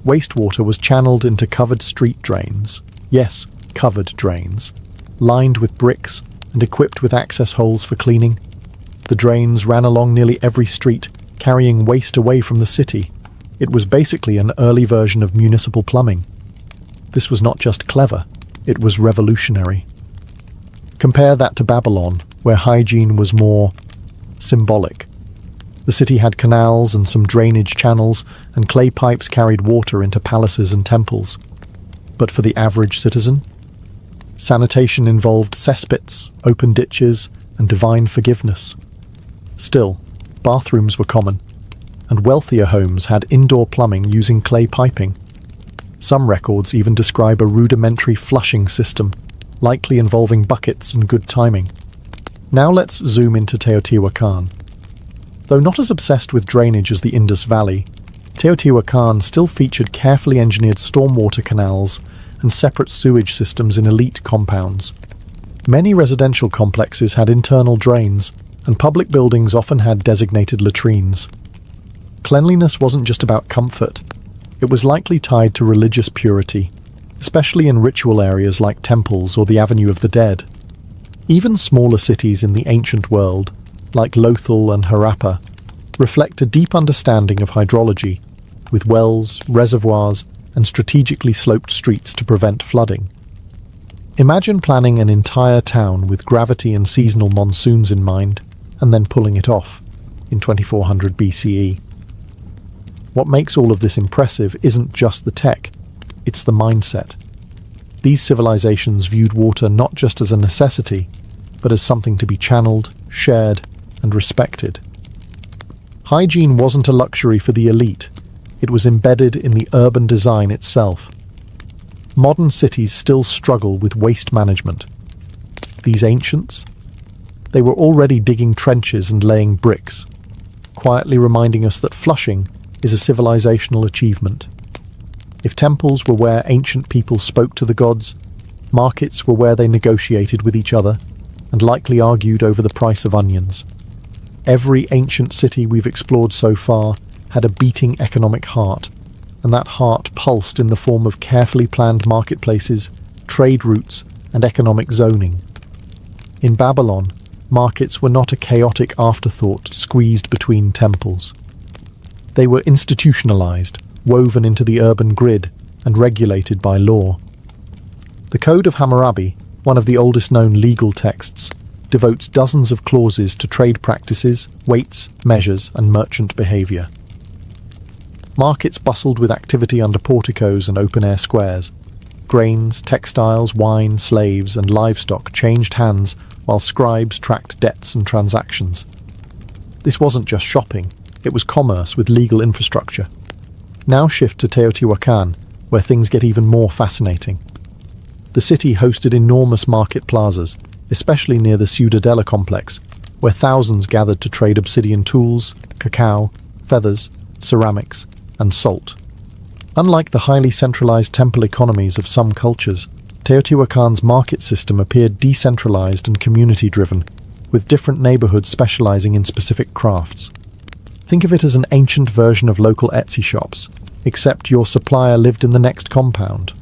Wastewater was channeled into covered street drains. Yes, covered drains. Lined with bricks and equipped with access holes for cleaning. The drains ran along nearly every street, carrying waste away from the city. It was basically an early version of municipal plumbing. This was not just clever, it was revolutionary. Compare that to Babylon, where hygiene was more symbolic. The city had canals and some drainage channels, and clay pipes carried water into palaces and temples. But for the average citizen, sanitation involved cesspits, open ditches, and divine forgiveness. Still, bathrooms were common, and wealthier homes had indoor plumbing using clay piping. Some records even describe a rudimentary flushing system, likely involving buckets and good timing. Now let's zoom into Teotihuacan. Though not as obsessed with drainage as the Indus Valley, Teotihuacan still featured carefully engineered stormwater canals and separate sewage systems in elite compounds. Many residential complexes had internal drains, and public buildings often had designated latrines. Cleanliness wasn't just about comfort. It was likely tied to religious purity, especially in ritual areas like temples or the Avenue of the Dead. Even smaller cities in the ancient world, like Lothal and Harappa, reflect a deep understanding of hydrology, with wells, reservoirs, and strategically sloped streets to prevent flooding. Imagine planning an entire town with gravity and seasonal monsoons in mind, and then pulling it off in 2400 BCE. What makes all of this impressive isn't just the tech, it's the mindset. These civilizations viewed water not just as a necessity, but as something to be channeled, shared, and respected. Hygiene wasn't a luxury for the elite, it was embedded in the urban design itself. Modern cities still struggle with waste management. These ancients? They were already digging trenches and laying bricks, quietly reminding us that flushing is a civilizational achievement. If temples were where ancient people spoke to the gods, markets were where they negotiated with each other, and likely argued over the price of onions. Every ancient city we've explored so far had a beating economic heart, and that heart pulsed in the form of carefully planned marketplaces, trade routes, and economic zoning. In Babylon, markets were not a chaotic afterthought squeezed between temples. They were institutionalized, woven into the urban grid, and regulated by law. The Code of Hammurabi, one of the oldest known legal texts, devotes dozens of clauses to trade practices, weights, measures, and merchant behavior. Markets bustled with activity under porticos and open-air squares. Grains, textiles, wine, slaves, and livestock changed hands while scribes tracked debts and transactions. This wasn't just shopping, it was commerce with legal infrastructure. Now shift to Teotihuacan, where things get even more fascinating. The city hosted enormous market plazas, especially near the Ciudadela complex, where thousands gathered to trade obsidian tools, cacao, feathers, ceramics, and salt. Unlike the highly centralized temple economies of some cultures, Teotihuacan's market system appeared decentralized and community-driven, with different neighborhoods specializing in specific crafts. Think of it as an ancient version of local Etsy shops, except your supplier lived in the next compound.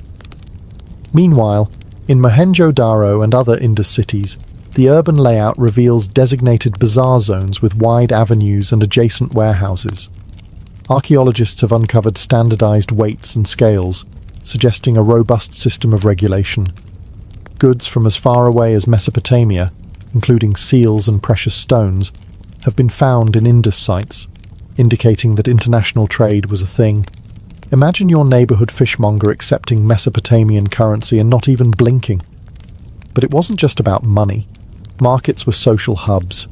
Meanwhile, in Mohenjo-Daro and other Indus cities, The urban layout reveals designated bazaar zones with wide avenues and adjacent warehouses. Archaeologists have uncovered standardized weights and scales, suggesting a robust system of regulation. Goods from as far away as Mesopotamia, including seals and precious stones, have been found in Indus sites, indicating that international trade was a thing. Imagine your neighborhood fishmonger accepting Mesopotamian currency and not even blinking. But it wasn't just about money. Markets were social hubs.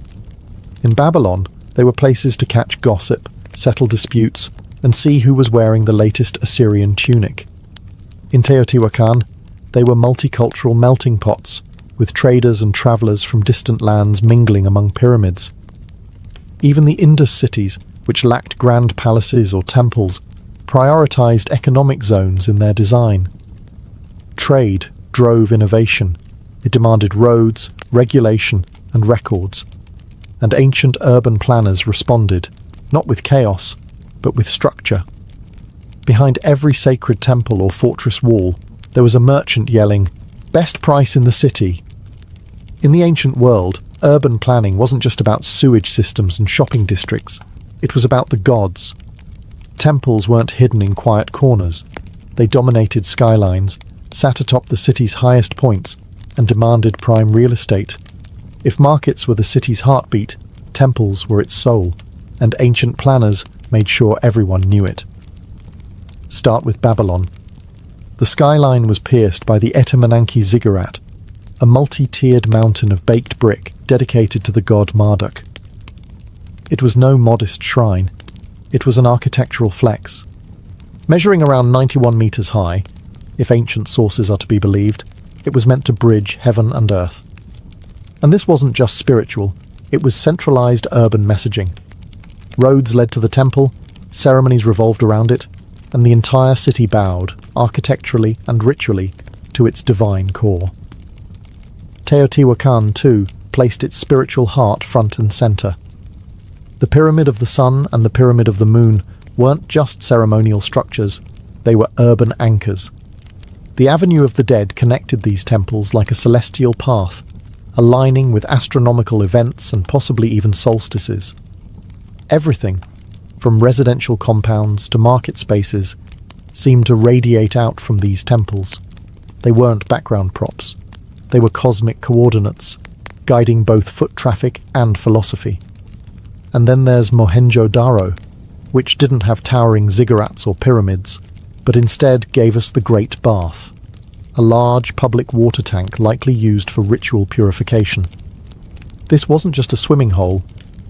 In Babylon, they were places to catch gossip, settle disputes, and see who was wearing the latest Assyrian tunic. In Teotihuacan, they were multicultural melting pots, with traders and travelers from distant lands mingling among pyramids. Even the Indus cities, which lacked grand palaces or temples, prioritized economic zones in their design. Trade drove innovation. It demanded roads, regulation, and records. And ancient urban planners responded, not with chaos, but with structure. Behind every sacred temple or fortress wall, there was a merchant yelling, "Best price in the city." In the ancient world, urban planning wasn't just about sewage systems and shopping districts. It was about the gods. Temples weren't hidden in quiet corners. They dominated skylines, sat atop the city's highest points, and demanded prime real estate. If markets were the city's heartbeat, temples were its soul, and ancient planners made sure everyone knew it. Start with Babylon. The skyline was pierced by the Etemenanke Ziggurat, a multi-tiered mountain of baked brick dedicated to the god Marduk. It was no modest shrine. It was an architectural flex. Measuring around 91 meters high, if ancient sources are to be believed, it was meant to bridge heaven and earth. And this wasn't just spiritual, it was centralized urban messaging. Roads led to the temple, ceremonies revolved around it, and the entire city bowed, architecturally and ritually, to its divine core. Teotihuacan, too, placed its spiritual heart front and center. The Pyramid of the Sun and the Pyramid of the Moon weren't just ceremonial structures, they were urban anchors. The Avenue of the Dead connected these temples like a celestial path, aligning with astronomical events and possibly even solstices. Everything, from residential compounds to market spaces, seemed to radiate out from these temples. They weren't background props. They were cosmic coordinates, guiding both foot traffic and philosophy. And then there's Mohenjo-Daro, which didn't have towering ziggurats or pyramids, but instead gave us the Great Bath, a large public water tank likely used for ritual purification. This wasn't just a swimming hole,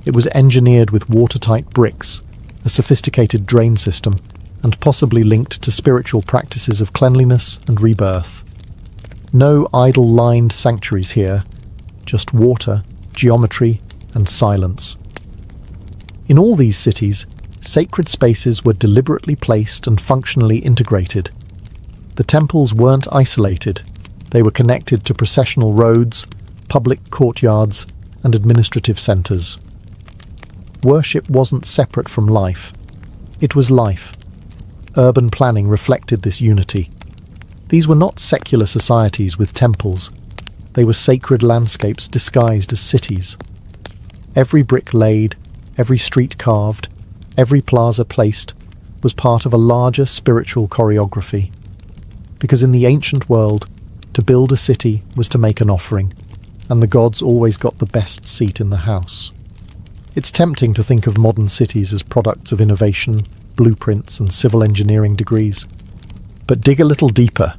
it was engineered with watertight bricks, a sophisticated drain system, and possibly linked to spiritual practices of cleanliness and rebirth. No idol-lined sanctuaries here, just water, geometry, and silence. In all these cities, sacred spaces were deliberately placed and functionally integrated. The temples weren't isolated. They were connected to processional roads, public courtyards, and administrative centers. Worship wasn't separate from life. It was life. Urban planning reflected this unity. These were not secular societies with temples. They were sacred landscapes disguised as cities. Every brick laid, every street carved, every plaza placed, was part of a larger spiritual choreography. Because in the ancient world, to build a city was to make an offering, and the gods always got the best seat in the house. It's tempting to think of modern cities as products of innovation, blueprints, and civil engineering degrees. But dig a little deeper,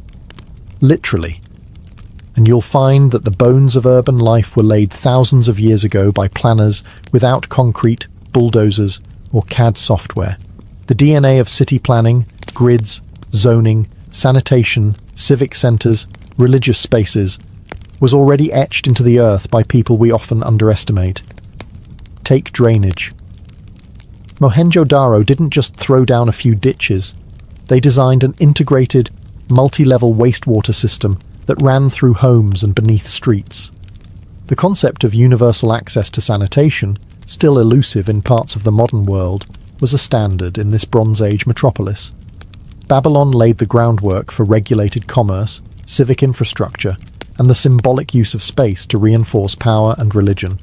literally, and you'll find that the bones of urban life were laid thousands of years ago by planners without concrete, bulldozers, or CAD software. The DNA of city planning, grids, zoning, sanitation, civic centres, religious spaces, was already etched into the earth by people we often underestimate. Take drainage. Mohenjo-Daro didn't just throw down a few ditches. They designed an integrated, multi-level wastewater system that ran through homes and beneath streets. The concept of universal access to sanitation, still elusive in parts of the modern world, was a standard in this Bronze Age metropolis. Babylon laid the groundwork for regulated commerce, civic infrastructure, and the symbolic use of space to reinforce power and religion.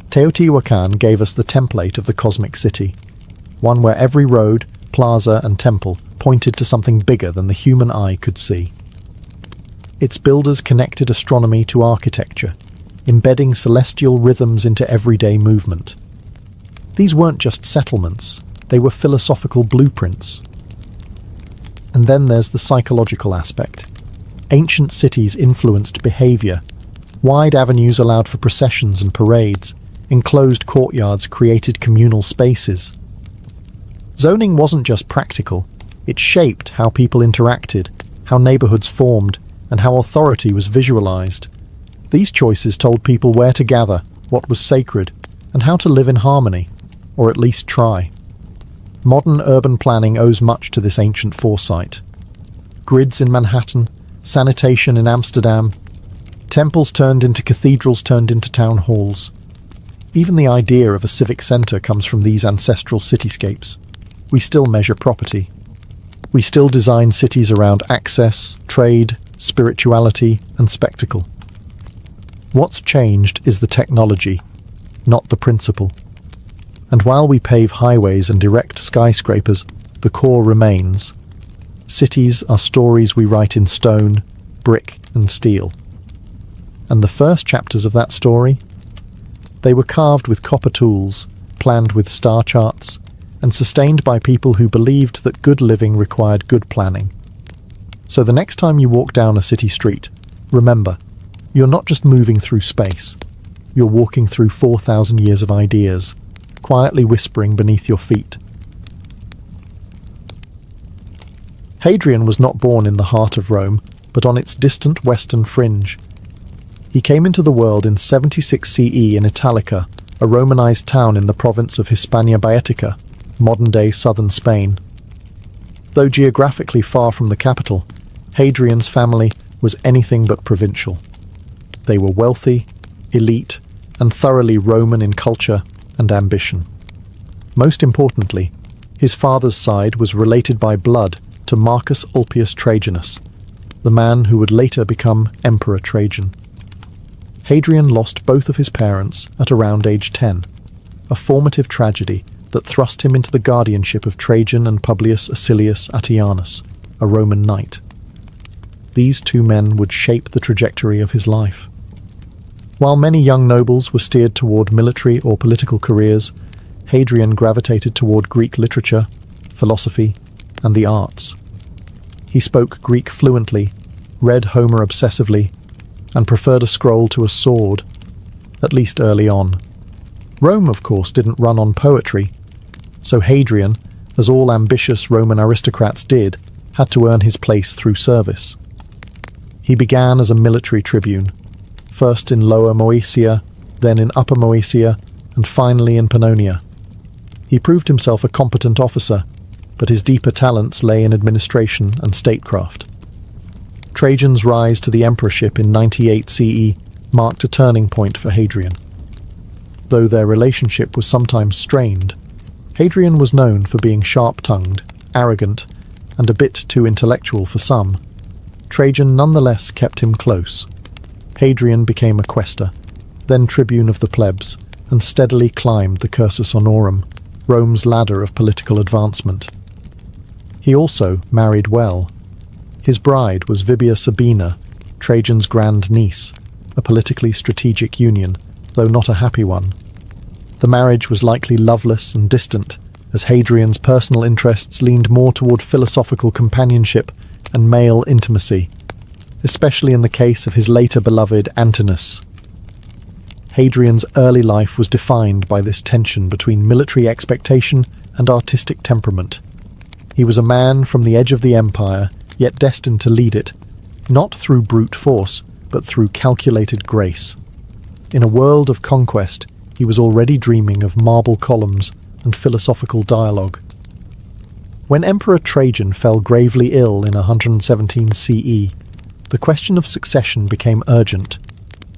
Teotihuacan gave us the template of the cosmic city, one where every road, plaza and temple pointed to something bigger than the human eye could see. Its builders connected astronomy to architecture, embedding celestial rhythms into everyday movement. These weren't just settlements, they were philosophical blueprints. And then there's the psychological aspect. Ancient cities influenced behaviour. Wide avenues allowed for processions and parades. Enclosed courtyards created communal spaces. Zoning wasn't just practical, it shaped how people interacted, how neighbourhoods formed, and how authority was visualised. These choices told people where to gather, what was sacred, and how to live in harmony, or at least try. Modern urban planning owes much to this ancient foresight. Grids in Manhattan, sanitation in Amsterdam, temples turned into cathedrals turned into town halls. Even the idea of a civic centre comes from these ancestral cityscapes. We still measure property. We still design cities around access, trade, spirituality, and spectacle. What's changed is the technology, not the principle. And while we pave highways and erect skyscrapers, the core remains. Cities are stories we write in stone, brick, and steel. And the first chapters of that story? They were carved with copper tools, planned with star charts, and sustained by people who believed that good living required good planning. So the next time you walk down a city street, remember, you're not just moving through space. You're walking through 4,000 years of ideas, quietly whispering beneath your feet. Hadrian was not born in the heart of Rome, but on its distant western fringe. He came into the world in 76 CE in Italica, a Romanized town in the province of Hispania Baetica, modern-day southern Spain. Though geographically far from the capital, Hadrian's family was anything but provincial. They were wealthy, elite, and thoroughly Roman in culture and ambition. Most importantly, his father's side was related by blood to Marcus Ulpius Trajanus, the man who would later become Emperor Trajan. Hadrian lost both of his parents at around age 10, a formative tragedy that thrust him into the guardianship of Trajan and Publius Acilius Attianus, a Roman knight. These two men would shape the trajectory of his life. While many young nobles were steered toward military or political careers, Hadrian gravitated toward Greek literature, philosophy, and the arts. He spoke Greek fluently, read Homer obsessively, and preferred a scroll to a sword, at least early on. Rome, of course, didn't run on poetry, so Hadrian, as all ambitious Roman aristocrats did, had to earn his place through service. He began as a military tribune, first in Lower Moesia, then in Upper Moesia, and finally in Pannonia. He proved himself a competent officer, but his deeper talents lay in administration and statecraft. Trajan's rise to the emperorship in 98 CE marked a turning point for Hadrian. Though their relationship was sometimes strained, Hadrian was known for being sharp-tongued, arrogant, and a bit too intellectual for some. Trajan nonetheless kept him close. Hadrian became a quaestor, then tribune of the plebs, and steadily climbed the cursus honorum, Rome's ladder of political advancement. He also married well. His bride was Vibia Sabina, Trajan's grand niece, a politically strategic union, though not a happy one. The marriage was likely loveless and distant, as Hadrian's personal interests leaned more toward philosophical companionship and male intimacy, especially in the case of his later beloved Antinous. Hadrian's early life was defined by this tension between military expectation and artistic temperament. He was a man from the edge of the empire, yet destined to lead it, not through brute force, but through calculated grace. In a world of conquest, he was already dreaming of marble columns and philosophical dialogue. When Emperor Trajan fell gravely ill in 117 CE, the question of succession became urgent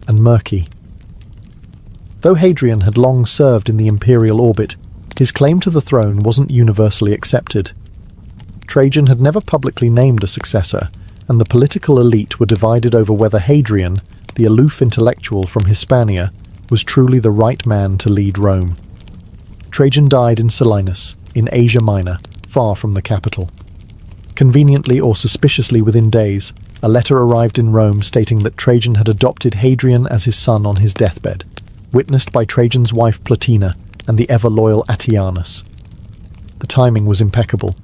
and murky. Though Hadrian had long served in the imperial orbit, his claim to the throne wasn't universally accepted. Trajan had never publicly named a successor, and the political elite were divided over whether Hadrian, the aloof intellectual from Hispania, was truly the right man to lead Rome. Trajan died in Selinus, in Asia Minor, far from the capital. Conveniently or suspiciously within days, a letter arrived in Rome stating that Trajan had adopted Hadrian as his son on his deathbed, witnessed by Trajan's wife Plotina and the ever-loyal Attianus. The timing was impeccable.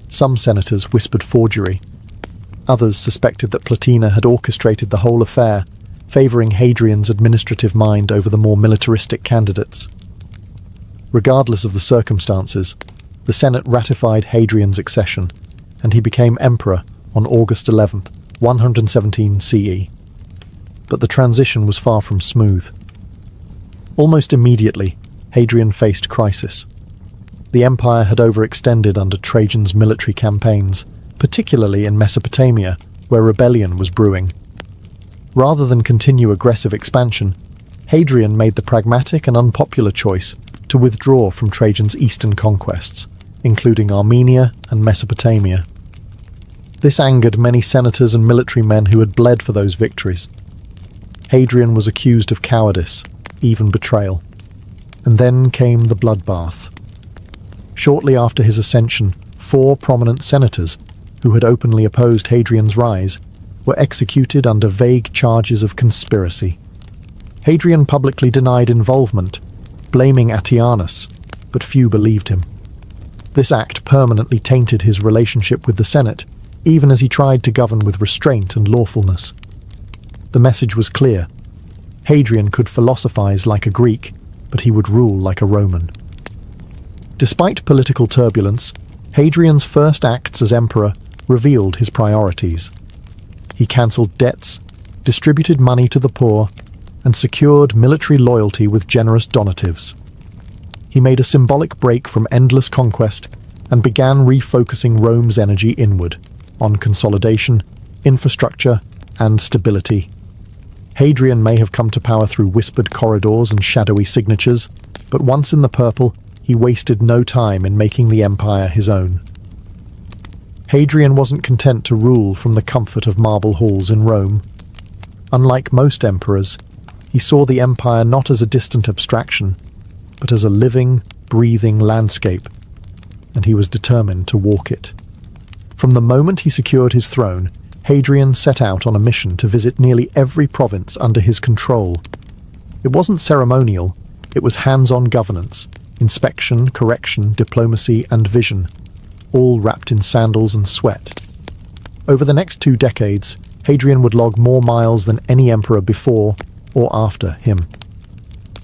Some senators whispered forgery. Others suspected that Plotina had orchestrated the whole affair, favouring Hadrian's administrative mind over the more militaristic candidates. Regardless of the circumstances, the Senate ratified Hadrian's accession, and he became emperor on August 11th, 117 CE. But the transition was far from smooth. Almost immediately, Hadrian faced crisis. The empire had overextended under Trajan's military campaigns, particularly in Mesopotamia, where rebellion was brewing. Rather than continue aggressive expansion, Hadrian made the pragmatic and unpopular choice to withdraw from Trajan's eastern conquests, including Armenia and Mesopotamia. This angered many senators and military men who had bled for those victories. Hadrian was accused of cowardice, even betrayal. And then came the bloodbath. Shortly after his ascension, 4 prominent senators, who had openly opposed Hadrian's rise, were executed under vague charges of conspiracy. Hadrian publicly denied involvement, blaming Attianus, but few believed him. This act permanently tainted his relationship with the Senate, even as he tried to govern with restraint and lawfulness. The message was clear. Hadrian could philosophize like a Greek, but he would rule like a Roman. Despite political turbulence, Hadrian's first acts as emperor revealed his priorities. He cancelled debts, distributed money to the poor, and secured military loyalty with generous donatives. He made a symbolic break from endless conquest and began refocusing Rome's energy inward, on consolidation, infrastructure, and stability. Hadrian may have come to power through whispered corridors and shadowy signatures, but once in the purple, he wasted no time in making the empire his own. Hadrian wasn't content to rule from the comfort of marble halls in Rome. Unlike most emperors, he saw the empire not as a distant abstraction, but as a living, breathing landscape, and he was determined to walk it. From the moment he secured his throne, Hadrian set out on a mission to visit nearly every province under his control. It wasn't ceremonial, it was hands-on governance, inspection, correction, diplomacy, and vision, all wrapped in sandals and sweat. Over the next 2 decades, Hadrian would log more miles than any emperor before or after him.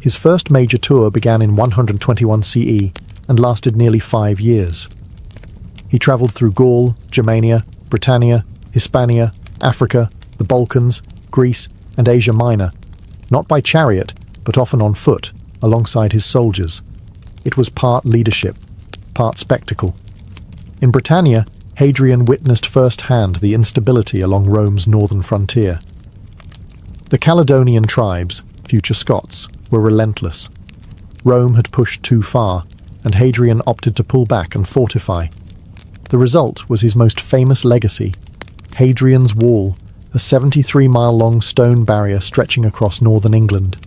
His first major tour began in 121 CE and lasted nearly 5 years. He travelled through Gaul, Germania, Britannia, Hispania, Africa, the Balkans, Greece, and Asia Minor, not by chariot, but often on foot, alongside his soldiers. It was part leadership, part spectacle. In Britannia, Hadrian witnessed firsthand the instability along Rome's northern frontier. The Caledonian tribes, future Scots, were relentless. Rome had pushed too far, and Hadrian opted to pull back and fortify. The result was his most famous legacy, Hadrian's Wall, a 73-mile-long stone barrier stretching across northern England.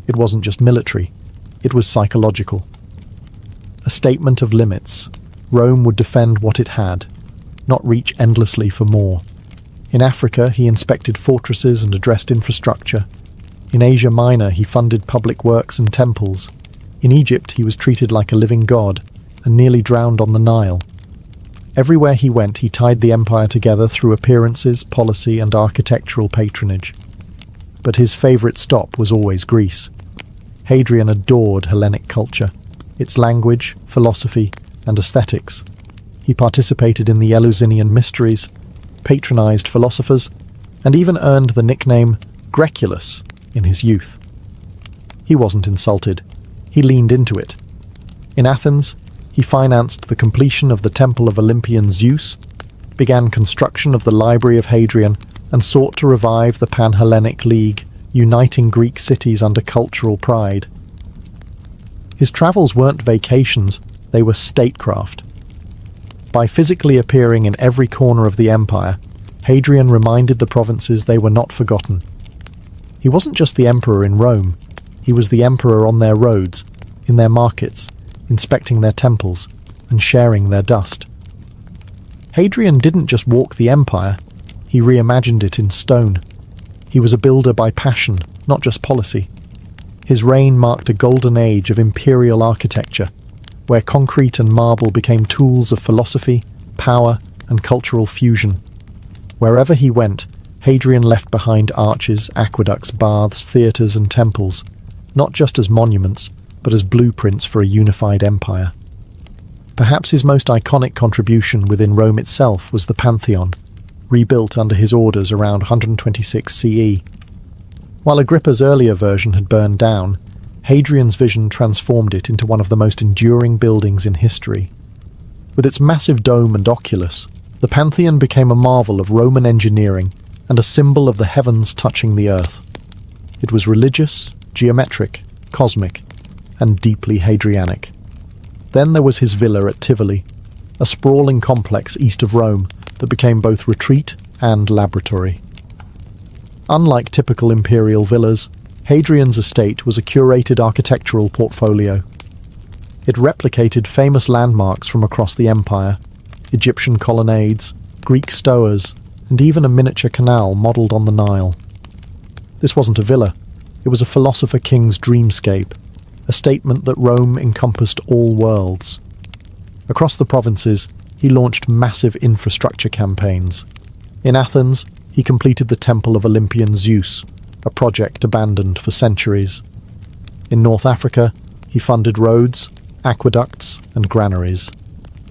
It wasn't just military, it was psychological. A statement of limits. Rome would defend what it had, not reach endlessly for more. In Africa, he inspected fortresses and addressed infrastructure. In Asia Minor, he funded public works and temples. In Egypt, he was treated like a living god and nearly drowned on the Nile. Everywhere he went, he tied the empire together through appearances, policy, and architectural patronage. But his favourite stop was always Greece. Hadrian adored Hellenic culture, its language, philosophy, and aesthetics. He participated in the Eleusinian mysteries, patronised philosophers, and even earned the nickname Greculus in his youth. He wasn't insulted. He leaned into it. In Athens, he financed the completion of the Temple of Olympian Zeus, began construction of the Library of Hadrian, and sought to revive the Pan-Hellenic League, uniting Greek cities under cultural pride. His travels weren't vacations, they were statecraft. By physically appearing in every corner of the empire, Hadrian reminded the provinces they were not forgotten. He wasn't just the emperor in Rome, he was the emperor on their roads, in their markets, inspecting their temples, and sharing their dust. Hadrian didn't just walk the empire, he reimagined it in stone. He was a builder by passion, not just policy. His reign marked a golden age of imperial architecture, where concrete and marble became tools of philosophy, power, and cultural fusion. Wherever he went, Hadrian left behind arches, aqueducts, baths, theatres, and temples, not just as monuments, but as blueprints for a unified empire. Perhaps his most iconic contribution within Rome itself was the Pantheon, rebuilt under his orders around 126 CE. While Agrippa's earlier version had burned down, Hadrian's vision transformed it into one of the most enduring buildings in history. With its massive dome and oculus, the Pantheon became a marvel of Roman engineering and a symbol of the heavens touching the earth. It was religious, geometric, cosmic, and deeply Hadrianic. Then there was his villa at Tivoli, a sprawling complex east of Rome that became both retreat and laboratory. Unlike typical imperial villas, Hadrian's estate was a curated architectural portfolio. It replicated famous landmarks from across the empire, Egyptian colonnades, Greek stoas, and even a miniature canal modelled on the Nile. This wasn't a villa, it was a philosopher king's dreamscape, a statement that Rome encompassed all worlds. Across the provinces, he launched massive infrastructure campaigns. In Athens, he completed the Temple of Olympian Zeus, a project abandoned for centuries. In North Africa, he funded roads, aqueducts, and granaries.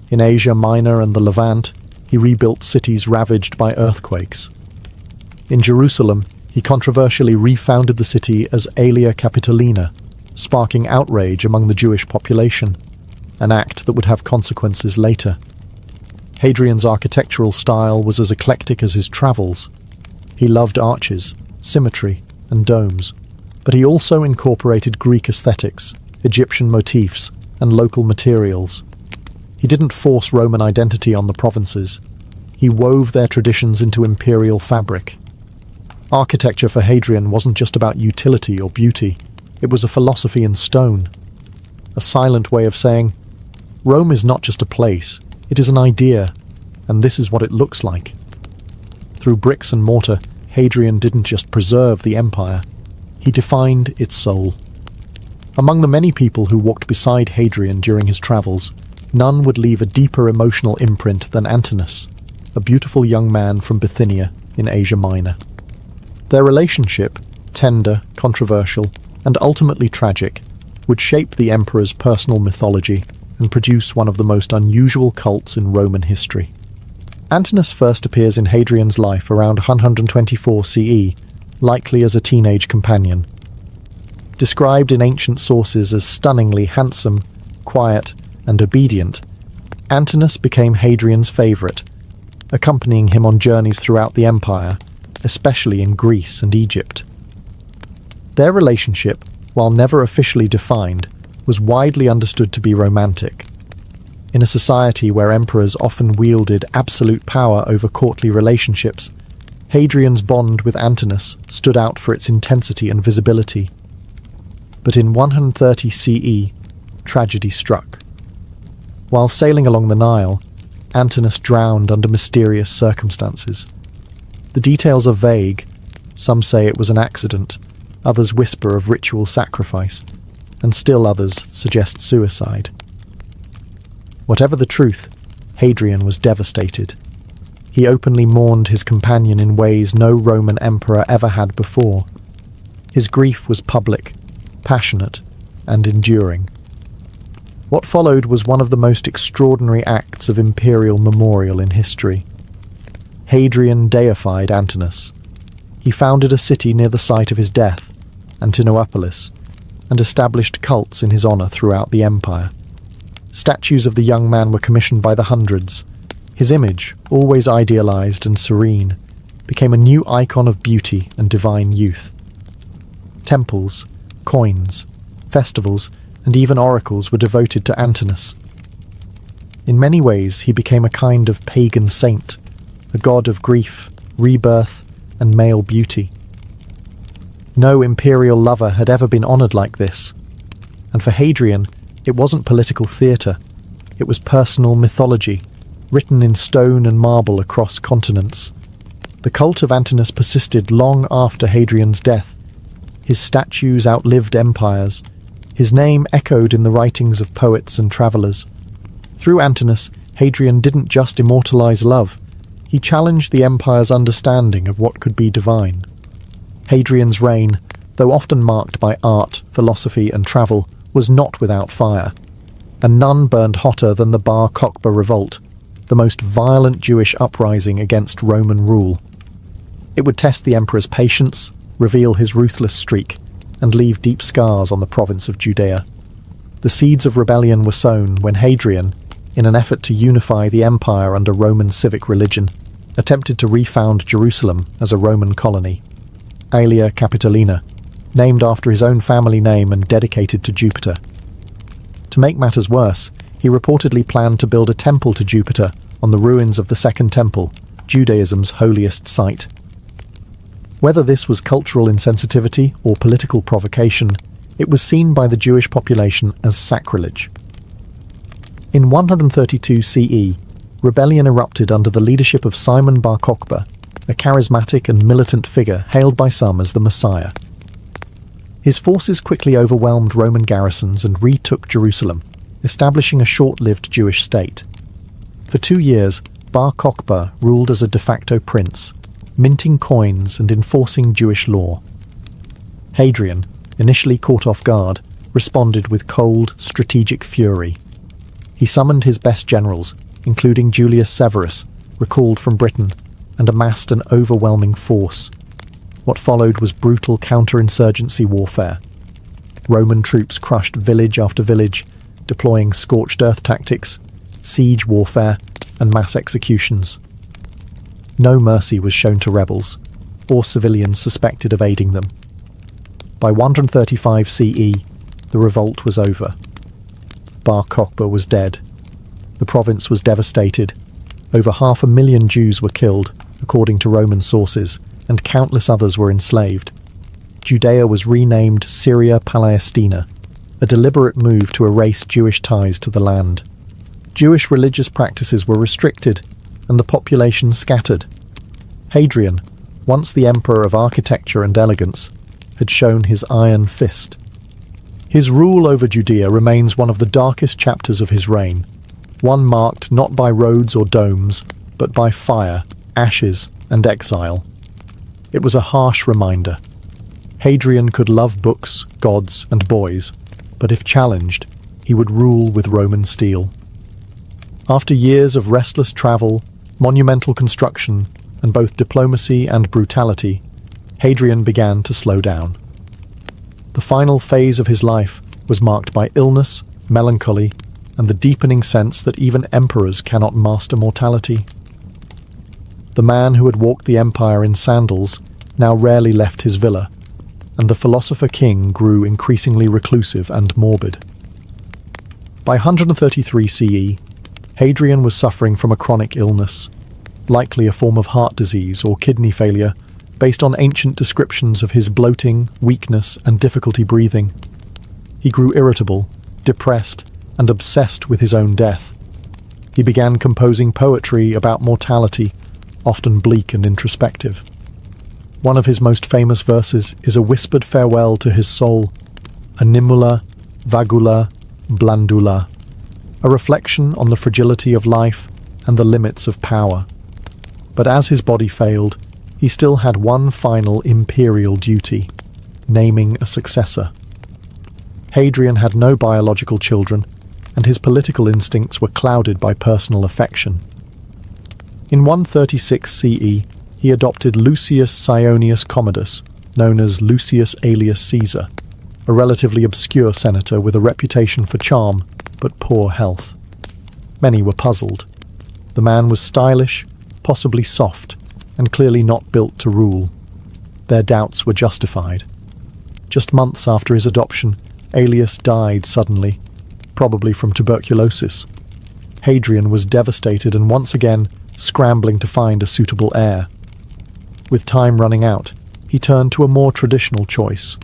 In Asia Minor and the Levant, he rebuilt cities ravaged by earthquakes. In Jerusalem, he controversially refounded the city as Aelia Capitolina, sparking outrage among the Jewish population, an act that would have consequences later. Hadrian's architectural style was as eclectic as his travels. He loved arches, symmetry, and domes, but he also incorporated Greek aesthetics, Egyptian motifs, and local materials. He didn't force Roman identity on the provinces. He wove their traditions into imperial fabric. Architecture for Hadrian wasn't just about utility or beauty. It was a philosophy in stone. A silent way of saying, Rome is not just a place, it is an idea, and this is what it looks like. Through bricks and mortar, Hadrian didn't just preserve the empire, he defined its soul. Among the many people who walked beside Hadrian during his travels, none would leave a deeper emotional imprint than Antinous, a beautiful young man from Bithynia in Asia Minor. Their relationship, tender, controversial, and ultimately tragic, would shape the emperor's personal mythology and produce one of the most unusual cults in Roman history. Antinous first appears in Hadrian's life around 124 CE, likely as a teenage companion. Described in ancient sources as stunningly handsome, quiet, and obedient, Antinous became Hadrian's favourite, accompanying him on journeys throughout the empire, especially in Greece and Egypt. Their relationship, while never officially defined, was widely understood to be romantic. In a society where emperors often wielded absolute power over courtly relationships, Hadrian's bond with Antinous stood out for its intensity and visibility. But in 130 CE, tragedy struck. While sailing along the Nile, Antinous drowned under mysterious circumstances. The details are vague. Some say it was an accident, others whisper of ritual sacrifice, and still others suggest suicide. Whatever the truth, Hadrian was devastated. He openly mourned his companion in ways no Roman emperor ever had before. His grief was public, passionate, and enduring. What followed was one of the most extraordinary acts of imperial memorial in history. Hadrian deified Antinous. He founded a city near the site of his death, Antinopolis, and established cults in his honour throughout the empire. Statues of the young man were commissioned by the hundreds. His image, always idealised and serene, became a new icon of beauty and divine youth. Temples, coins, festivals, and even oracles were devoted to Antinous. In many ways, he became a kind of pagan saint, a god of grief, rebirth, and male beauty. No imperial lover had ever been honoured like this, and for Hadrian, it wasn't political theatre, it was personal mythology, written in stone and marble across continents. The cult of Antinous persisted long after Hadrian's death. His statues outlived empires. His name echoed in the writings of poets and travellers. Through Antinous, Hadrian didn't just immortalise love, he challenged the empire's understanding of what could be divine. Hadrian's reign, though often marked by art, philosophy and travel, was not without fire, and none burned hotter than the Bar Kokhba revolt, the most violent Jewish uprising against Roman rule. It would test the emperor's patience, reveal his ruthless streak, and leave deep scars on the province of Judea. The seeds of rebellion were sown when Hadrian, in an effort to unify the empire under Roman civic religion, attempted to refound Jerusalem as a Roman colony. Aelia Capitolina, named after his own family name and dedicated to Jupiter. To make matters worse, he reportedly planned to build a temple to Jupiter on the ruins of the Second Temple, Judaism's holiest site. Whether this was cultural insensitivity or political provocation, it was seen by the Jewish population as sacrilege. In 132 CE, rebellion erupted under the leadership of Simon Bar Kokhba, a charismatic and militant figure hailed by some as the Messiah. His forces quickly overwhelmed Roman garrisons and retook Jerusalem, establishing a short-lived Jewish state. For 2 years, Bar Kokhba ruled as a de facto prince, minting coins and enforcing Jewish law. Hadrian, initially caught off guard, responded with cold, strategic fury. He summoned his best generals, including Julius Severus, recalled from Britain, and amassed an overwhelming force. What followed was brutal counterinsurgency warfare. Roman troops crushed village after village, deploying scorched earth tactics, siege warfare, and mass executions. No mercy was shown to rebels, or civilians suspected of aiding them. By 135 CE, the revolt was over. Bar Kokhba was dead. The province was devastated. Over 500,000 Jews were killed, according to Roman sources, and countless others were enslaved. Judea was renamed Syria Palestina, a deliberate move to erase Jewish ties to the land. Jewish religious practices were restricted, and the population scattered. Hadrian, once the emperor of architecture and elegance, had shown his iron fist. His rule over Judea remains one of the darkest chapters of his reign, one marked not by roads or domes, but by fire, ashes, and exile. It was a harsh reminder. Hadrian could love books, gods, and boys, but if challenged, he would rule with Roman steel. After years of restless travel, monumental construction, and both diplomacy and brutality, Hadrian began to slow down. The final phase of his life was marked by illness, melancholy, and the deepening sense that even emperors cannot master mortality. The man who had walked the empire in sandals now rarely left his villa, and the philosopher king grew increasingly reclusive and morbid. By 133 CE, Hadrian was suffering from a chronic illness, likely a form of heart disease or kidney failure, based on ancient descriptions of his bloating, weakness, and difficulty breathing. He grew irritable, depressed, and obsessed with his own death. He began composing poetry about mortality, often bleak and introspective. One of his most famous verses is a whispered farewell to his soul, animula, vagula, blandula, a reflection on the fragility of life and the limits of power. But as his body failed, he still had one final imperial duty, naming a successor. Hadrian had no biological children, and his political instincts were clouded by personal affection. In 136 CE, he adopted Lucius Sionius Commodus, known as Lucius Aelius Caesar, a relatively obscure senator with a reputation for charm but poor health. Many were puzzled. The man was stylish, possibly soft, and clearly not built to rule. Their doubts were justified. Just months after his adoption, Aelius died suddenly, probably from tuberculosis. Hadrian was devastated and once again scrambling to find a suitable heir. with time running out, he turned to a more traditional choice: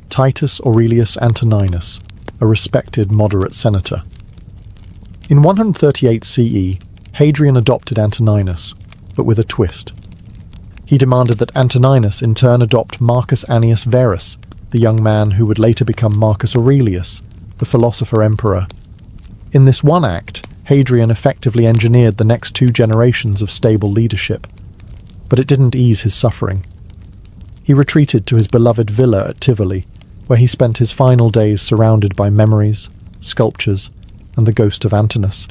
Titus Aurelius Antoninus, a respected moderate senator. In 138 CE, Hadrian adopted Antoninus, but with a twist. He demanded that Antoninus in turn adopt Marcus Annius Verus, the young man who would later become Marcus Aurelius, the philosopher-emperor. In this one act, Hadrian effectively engineered the next 2 generations of stable leadership, but it didn't ease his suffering. He retreated to his beloved villa at Tivoli, where he spent his final days surrounded by memories, sculptures, and the ghost of Antinous.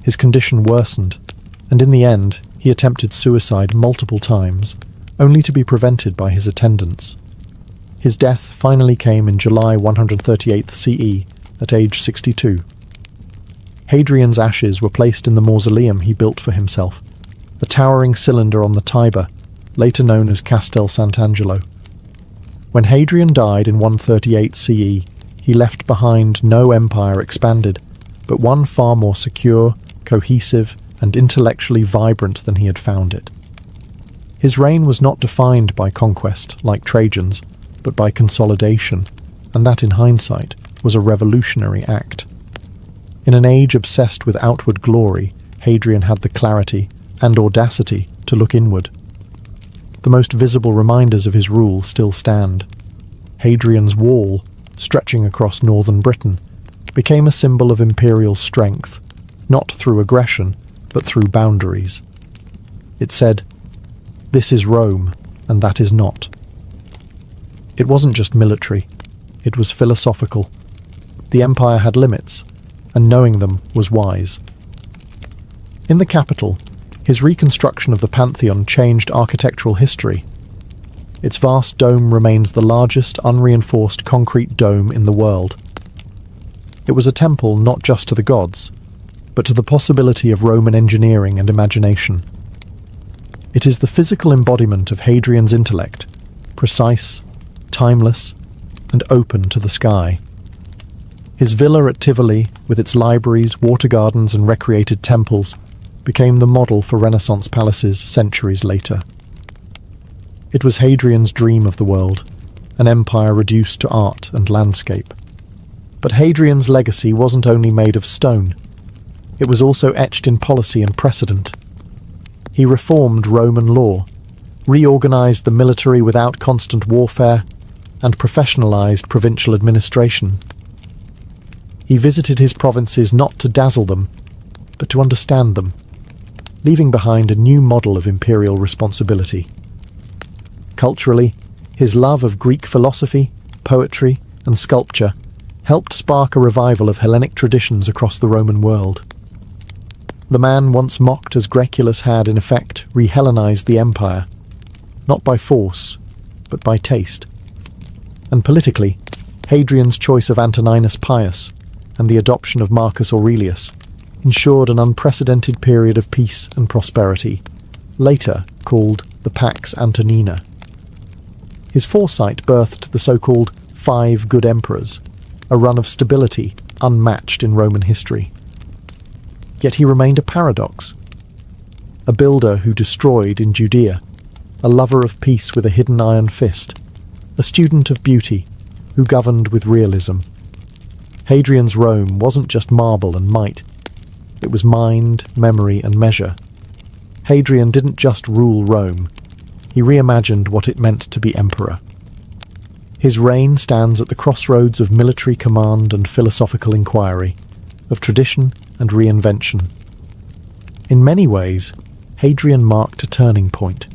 His condition worsened, and in the end, he attempted suicide multiple times, only to be prevented by his attendants. His death finally came in July 138 CE, at age 62. Hadrian's ashes were placed in the mausoleum he built for himself, a towering cylinder on the Tiber, later known as Castel Sant'Angelo. When Hadrian died in 138 CE, he left behind no empire expanded, but one far more secure, cohesive, and intellectually vibrant than he had found it. His reign was not defined by conquest, like Trajan's, but by consolidation, and that in hindsight was a revolutionary act. In an age obsessed with outward glory, Hadrian had the clarity and audacity to look inward. The most visible reminders of his rule still stand. Hadrian's Wall, stretching across northern Britain, became a symbol of imperial strength, not through aggression, but through boundaries. It said, "This is Rome, and that is not." It wasn't just military, it was philosophical. The empire had limits, and knowing them was wise. In the capital, his reconstruction of the Pantheon changed architectural history. Its vast dome remains the largest unreinforced concrete dome in the world. It was a temple not just to the gods, but to the possibility of Roman engineering and imagination. It is the physical embodiment of Hadrian's intellect, precise, timeless, and open to the sky. His villa at Tivoli, with its libraries, water gardens, and recreated temples, became the model for Renaissance palaces centuries later. It was Hadrian's dream of the world, an empire reduced to art and landscape. But Hadrian's legacy wasn't only made of stone. It was also etched in policy and precedent. He reformed Roman law, reorganized the military without constant warfare, and professionalized provincial administration. He visited his provinces not to dazzle them, but to understand them, leaving behind a new model of imperial responsibility. Culturally, his love of Greek philosophy, poetry, and sculpture helped spark a revival of Hellenic traditions across the Roman world. The man once mocked as Graeculus had, in effect, re-Hellenized the empire, not by force, but by taste. And politically, Hadrian's choice of Antoninus Pius and the adoption of Marcus Aurelius ensured an unprecedented period of peace and prosperity, later called the Pax Antonina. His foresight birthed the so-called 5 Good Emperors, a run of stability unmatched in Roman history. Yet he remained a paradox. A builder who destroyed in Judea, a lover of peace with a hidden iron fist, a student of beauty who governed with realism. Hadrian's Rome wasn't just marble and might. It was mind, memory, and measure. Hadrian didn't just rule Rome. He reimagined what it meant to be emperor. His reign stands at the crossroads of military command and philosophical inquiry, of tradition and reinvention. In many ways, Hadrian marked a turning point.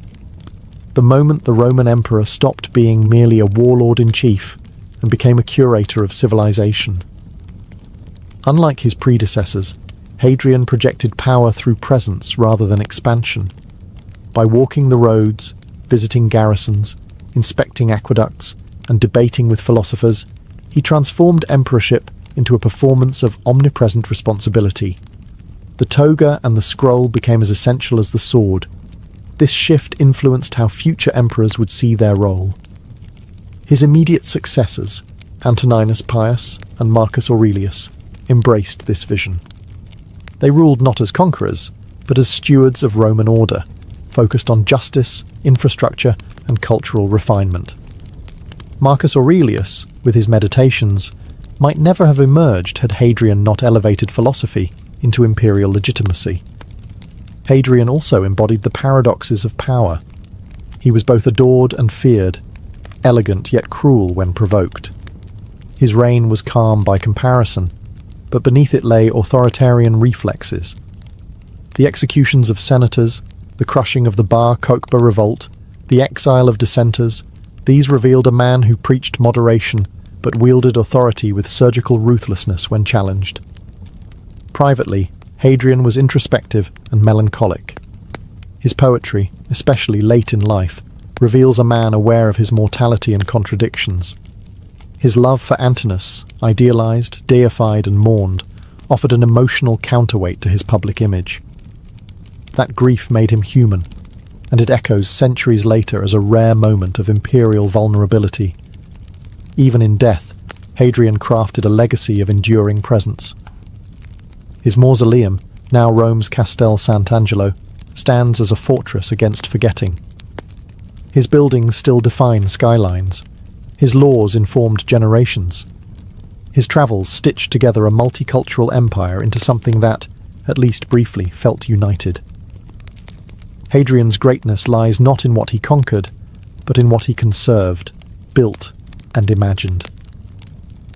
The moment the Roman emperor stopped being merely a warlord-in-chief and became a curator of civilization. Unlike his predecessors, Hadrian projected power through presence rather than expansion. By walking the roads, visiting garrisons, inspecting aqueducts, and debating with philosophers, he transformed emperorship into a performance of omnipresent responsibility. The toga and the scroll became as essential as the sword. This shift influenced how future emperors would see their role. His immediate successors, Antoninus Pius and Marcus Aurelius, embraced this vision. They ruled not as conquerors, but as stewards of Roman order, focused on justice, infrastructure, and cultural refinement. Marcus Aurelius, with his Meditations, might never have emerged had Hadrian not elevated philosophy into imperial legitimacy. Hadrian also embodied the paradoxes of power. He was both adored and feared, elegant yet cruel when provoked. His reign was calm by comparison, but beneath it lay authoritarian reflexes. The executions of senators, the crushing of the Bar Kokhba revolt, the exile of dissenters, these revealed a man who preached moderation but wielded authority with surgical ruthlessness when challenged. Privately, Hadrian was introspective and melancholic. His poetry, especially late in life, reveals a man aware of his mortality and contradictions. His love for Antinous, idealized, deified, and mourned, offered an emotional counterweight to his public image. That grief made him human, and it echoes centuries later as a rare moment of imperial vulnerability. Even in death, Hadrian crafted a legacy of enduring presence. His mausoleum, now Rome's Castel Sant'Angelo, stands as a fortress against forgetting. His buildings still define skylines. His laws informed generations. His travels stitched together a multicultural empire into something that, at least briefly, felt united. Hadrian's greatness lies not in what he conquered, but in what he conserved, built, and imagined.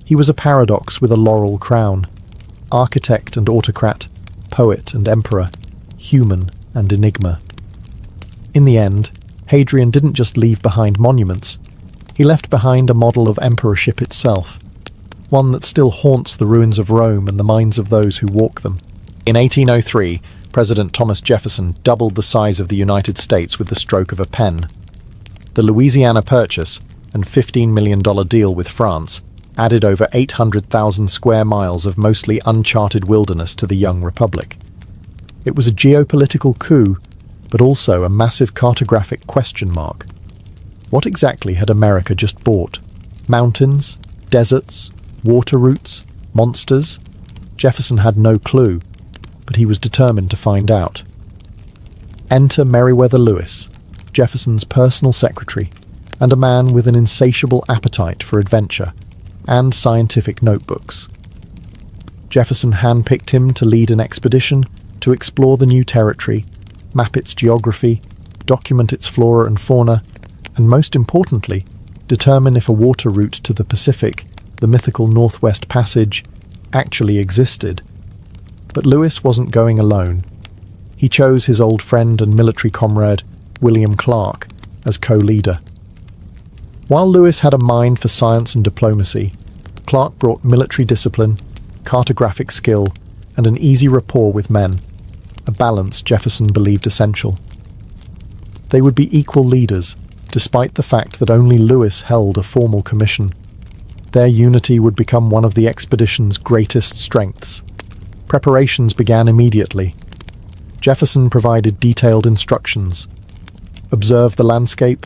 He was a paradox with a laurel crown, architect and autocrat, poet and emperor, human and enigma. In the end, Hadrian didn't just leave behind monuments, he left behind a model of emperorship itself, one that still haunts the ruins of Rome and the minds of those who walk them. In 1803, President Thomas Jefferson doubled the size of the United States with the stroke of a pen. The Louisiana Purchase and $15 million deal with France added over 800,000 square miles of mostly uncharted wilderness to the young republic. It was a geopolitical coup, but also a massive cartographic question mark. What exactly had America just bought? Mountains? Deserts? Water routes? Monsters? Jefferson had no clue, but he was determined to find out. Enter Meriwether Lewis, Jefferson's personal secretary, and a man with an insatiable appetite for adventure and scientific notebooks. Jefferson handpicked him to lead an expedition to explore the new territory, map its geography, document its flora and fauna, and most importantly, determine if a water route to the Pacific, the mythical Northwest Passage, actually existed. But Lewis wasn't going alone. He chose his old friend and military comrade, William Clark, as co-leader. While Lewis had a mind for science and diplomacy, Clark brought military discipline, cartographic skill, and an easy rapport with men, a balance Jefferson believed essential. They would be equal leaders, despite the fact that only Lewis held a formal commission. Their unity would become one of the expedition's greatest strengths. Preparations began immediately. Jefferson provided detailed instructions. Observe the landscape,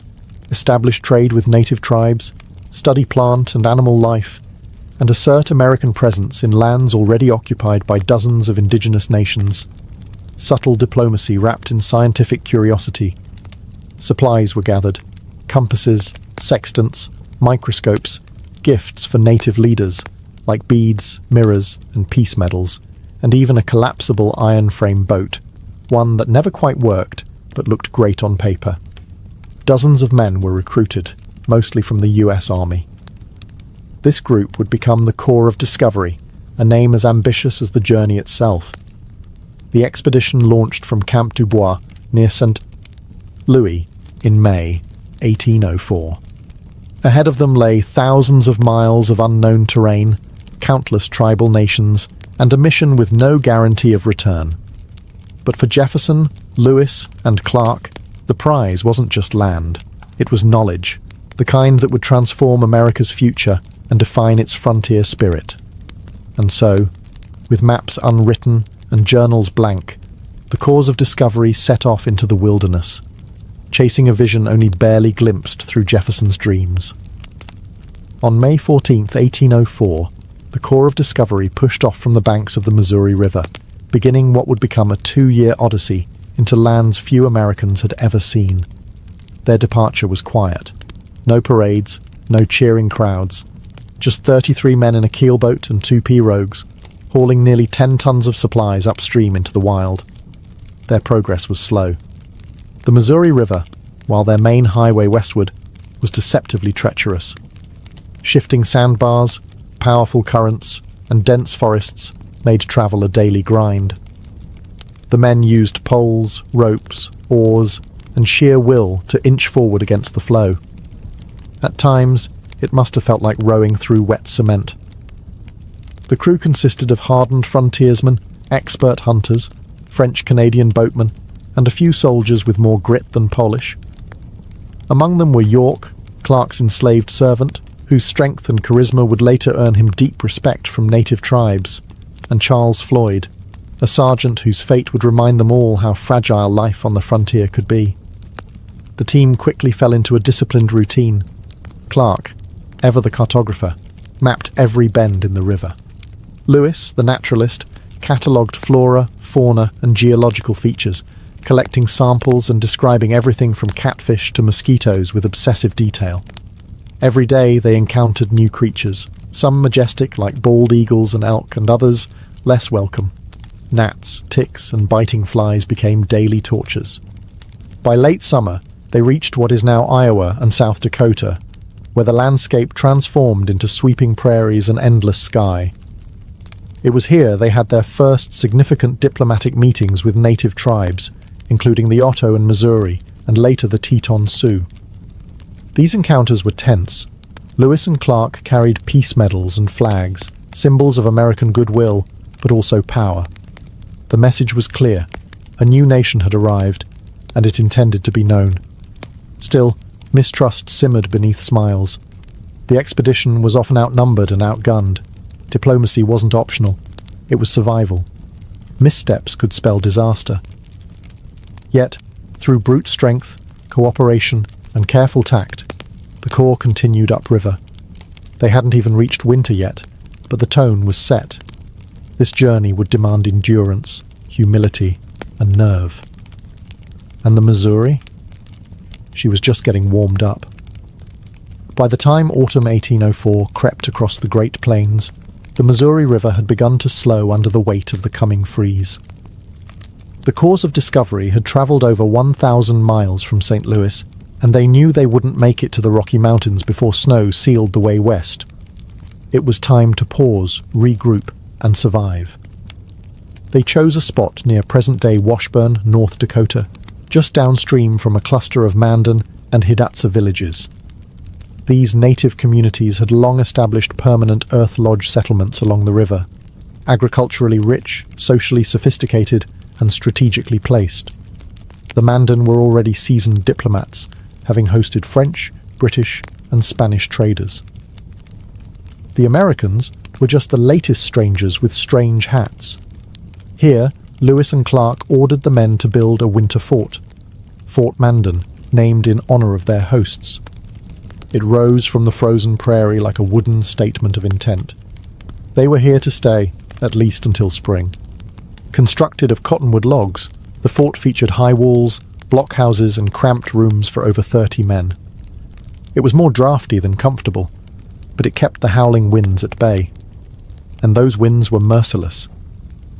establish trade with native tribes, study plant and animal life, and assert American presence in lands already occupied by dozens of indigenous nations. Subtle diplomacy wrapped in scientific curiosity. Supplies were gathered. Compasses, sextants, microscopes, gifts for native leaders, like beads, mirrors, and peace medals, and even a collapsible iron frame boat, one that never quite worked, but looked great on paper. Dozens of men were recruited, mostly from the US Army. This group would become the Corps of Discovery, a name as ambitious as the journey itself. The expedition launched from Camp Dubois near St. Louis in May 1804. Ahead of them lay thousands of miles of unknown terrain, countless tribal nations, and a mission with no guarantee of return. But for Jefferson, Lewis, and Clark, the prize wasn't just land. It was knowledge, the kind that would transform America's future and define its frontier spirit. And so, with maps unwritten and journals blank, the Corps of Discovery set off into the wilderness, chasing a vision only barely glimpsed through Jefferson's dreams. On May 14, 1804, the Corps of Discovery pushed off from the banks of the Missouri River, beginning what would become a 2-year odyssey into lands few Americans had ever seen. Their departure was quiet. No parades, no cheering crowds. Just 33 men in a keelboat and 2 pirogues, hauling nearly 10 tons of supplies upstream into the wild. Their progress was slow. The Missouri River, while their main highway westward, was deceptively treacherous. Shifting sandbars, powerful currents, and dense forests made travel a daily grind. The men used poles, ropes, oars, and sheer will to inch forward against the flow. At times, it must have felt like rowing through wet cement. The crew consisted of hardened frontiersmen, expert hunters, French-Canadian boatmen, and a few soldiers with more grit than polish. Among them were York, Clark's enslaved servant, whose strength and charisma would later earn him deep respect from native tribes, and Charles Floyd, a sergeant whose fate would remind them all how fragile life on the frontier could be. The team quickly fell into a disciplined routine. Clark, ever the cartographer, mapped every bend in the river. Lewis, the naturalist, catalogued flora, fauna, and geological features, collecting samples and describing everything from catfish to mosquitoes with obsessive detail. Every day they encountered new creatures, some majestic like bald eagles and elk, and others less welcome. Gnats, ticks, and biting flies became daily tortures. By late summer, they reached what is now Iowa and South Dakota, where the landscape transformed into sweeping prairies and endless sky. It was here they had their first significant diplomatic meetings with native tribes, including the Otto in Missouri, and later the Teton Sioux. These encounters were tense. Lewis and Clark carried peace medals and flags, symbols of American goodwill, but also power. The message was clear. A new nation had arrived, and it intended to be known. Still, mistrust simmered beneath smiles. The expedition was often outnumbered and outgunned. Diplomacy wasn't optional. It was survival. Missteps could spell disaster. Yet, through brute strength, cooperation, and careful tact, the Corps continued upriver. They hadn't even reached winter yet, but the tone was set. This journey would demand endurance, humility, and nerve. And the Missouri? She was just getting warmed up. By the time autumn 1804 crept across the Great Plains, the Missouri River had begun to slow under the weight of the coming freeze. The Corps of Discovery had travelled over 1,000 miles from St. Louis, and they knew they wouldn't make it to the Rocky Mountains before snow sealed the way west. It was time to pause, regroup, and survive. They chose a spot near present-day Washburn, North Dakota, just downstream from a cluster of Mandan and Hidatsa villages. These native communities had long established permanent earth lodge settlements along the river, agriculturally rich, socially sophisticated, and strategically placed. The Mandan were already seasoned diplomats, having hosted French, British, and Spanish traders. The Americans were just the latest strangers with strange hats. Here, Lewis and Clark ordered the men to build a winter fort, Fort Mandan, named in honour of their hosts. It rose from the frozen prairie like a wooden statement of intent. They were here to stay, at least until spring. Constructed of cottonwood logs, the fort featured high walls, blockhouses, and cramped rooms for over 30 men. It was more drafty than comfortable, but it kept the howling winds at bay. And those winds were merciless.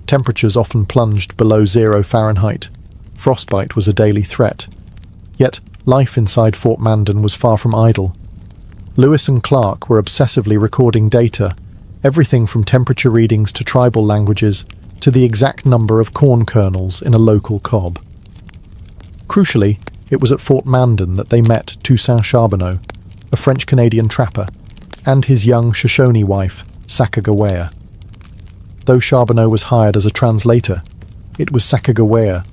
Temperatures often plunged below 0 Fahrenheit. Frostbite was a daily threat. Yet, life inside Fort Mandan was far from idle. Lewis and Clark were obsessively recording data, everything from temperature readings to tribal languages, to the exact number of corn kernels in a local cob. Crucially, it was at Fort Mandan that they met Toussaint Charbonneau, a French-Canadian trapper, and his young Shoshone wife, Sacagawea. Though Charbonneau was hired as a translator, it was Sacagawea,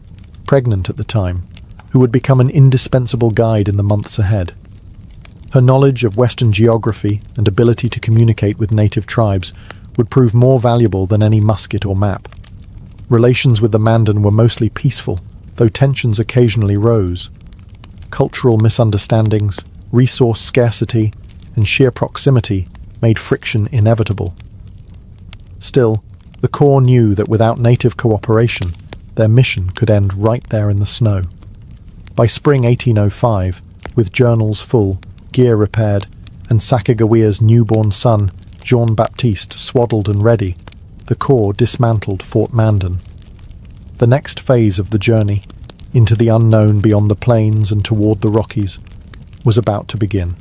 pregnant at the time, who would become an indispensable guide in the months ahead. Her knowledge of Western geography and ability to communicate with native tribes would prove more valuable than any musket or map. Relations with the Mandan were mostly peaceful, though tensions occasionally rose. Cultural misunderstandings, resource scarcity, and sheer proximity made friction inevitable. Still, the Corps knew that without native cooperation, their mission could end right there in the snow. By spring 1805, with journals full, gear repaired, and Sacagawea's newborn son, Jean-Baptiste, swaddled and ready, the Corps dismantled Fort Mandan. The next phase of the journey, into the unknown beyond the plains and toward the Rockies, was about to begin.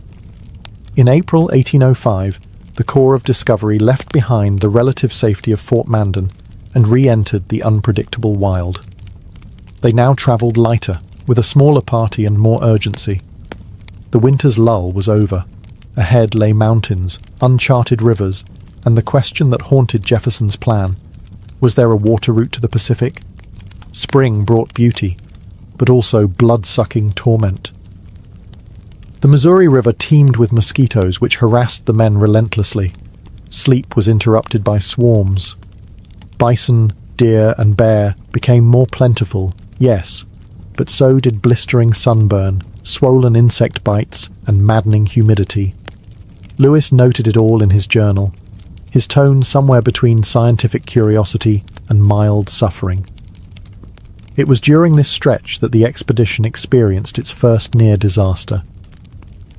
In April 1805, the Corps of Discovery left behind the relative safety of Fort Mandan and re-entered the unpredictable wild. They now travelled lighter, with a smaller party and more urgency. The winter's lull was over. Ahead lay mountains, uncharted rivers, and the question that haunted Jefferson's plan: was there a water route to the Pacific? Spring brought beauty, but also blood-sucking torment. The Missouri River teemed with mosquitoes which harassed the men relentlessly. Sleep was interrupted by swarms. Bison, deer, and bear became more plentiful, yes, but so did blistering sunburn, swollen insect bites, and maddening humidity. Lewis noted it all in his journal, his tone somewhere between scientific curiosity and mild suffering. It was during this stretch that the expedition experienced its first near disaster.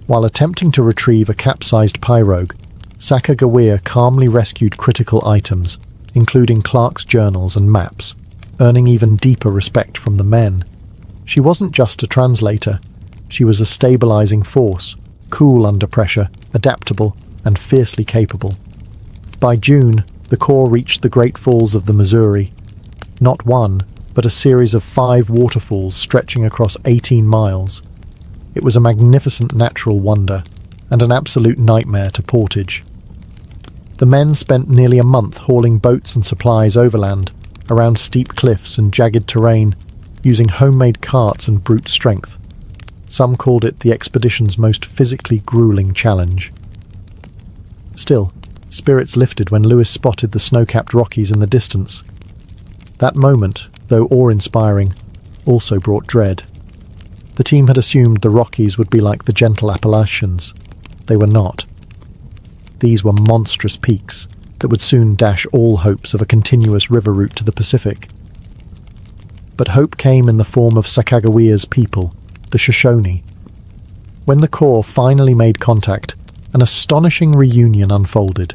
While attempting to retrieve a capsized pirogue, Sacagawea calmly rescued critical items, including Clark's journals and maps, earning even deeper respect from the men. She wasn't just a translator. She was a stabilizing force, cool under pressure, adaptable, and fiercely capable. By June, the Corps reached the Great Falls of the Missouri. Not one, but a series of 5 waterfalls stretching across 18 miles. It was a magnificent natural wonder, and an absolute nightmare to portage. The men spent nearly a month hauling boats and supplies overland, around steep cliffs and jagged terrain, using homemade carts and brute strength. Some called it the expedition's most physically grueling challenge. Still, spirits lifted when Lewis spotted the snow-capped Rockies in the distance. That moment, though awe-inspiring, also brought dread. The team had assumed the Rockies would be like the gentle Appalachians. They were not. These were monstrous peaks that would soon dash all hopes of a continuous river route to the Pacific. But hope came in the form of Sacagawea's people, the Shoshone. When the Corps finally made contact, an astonishing reunion unfolded.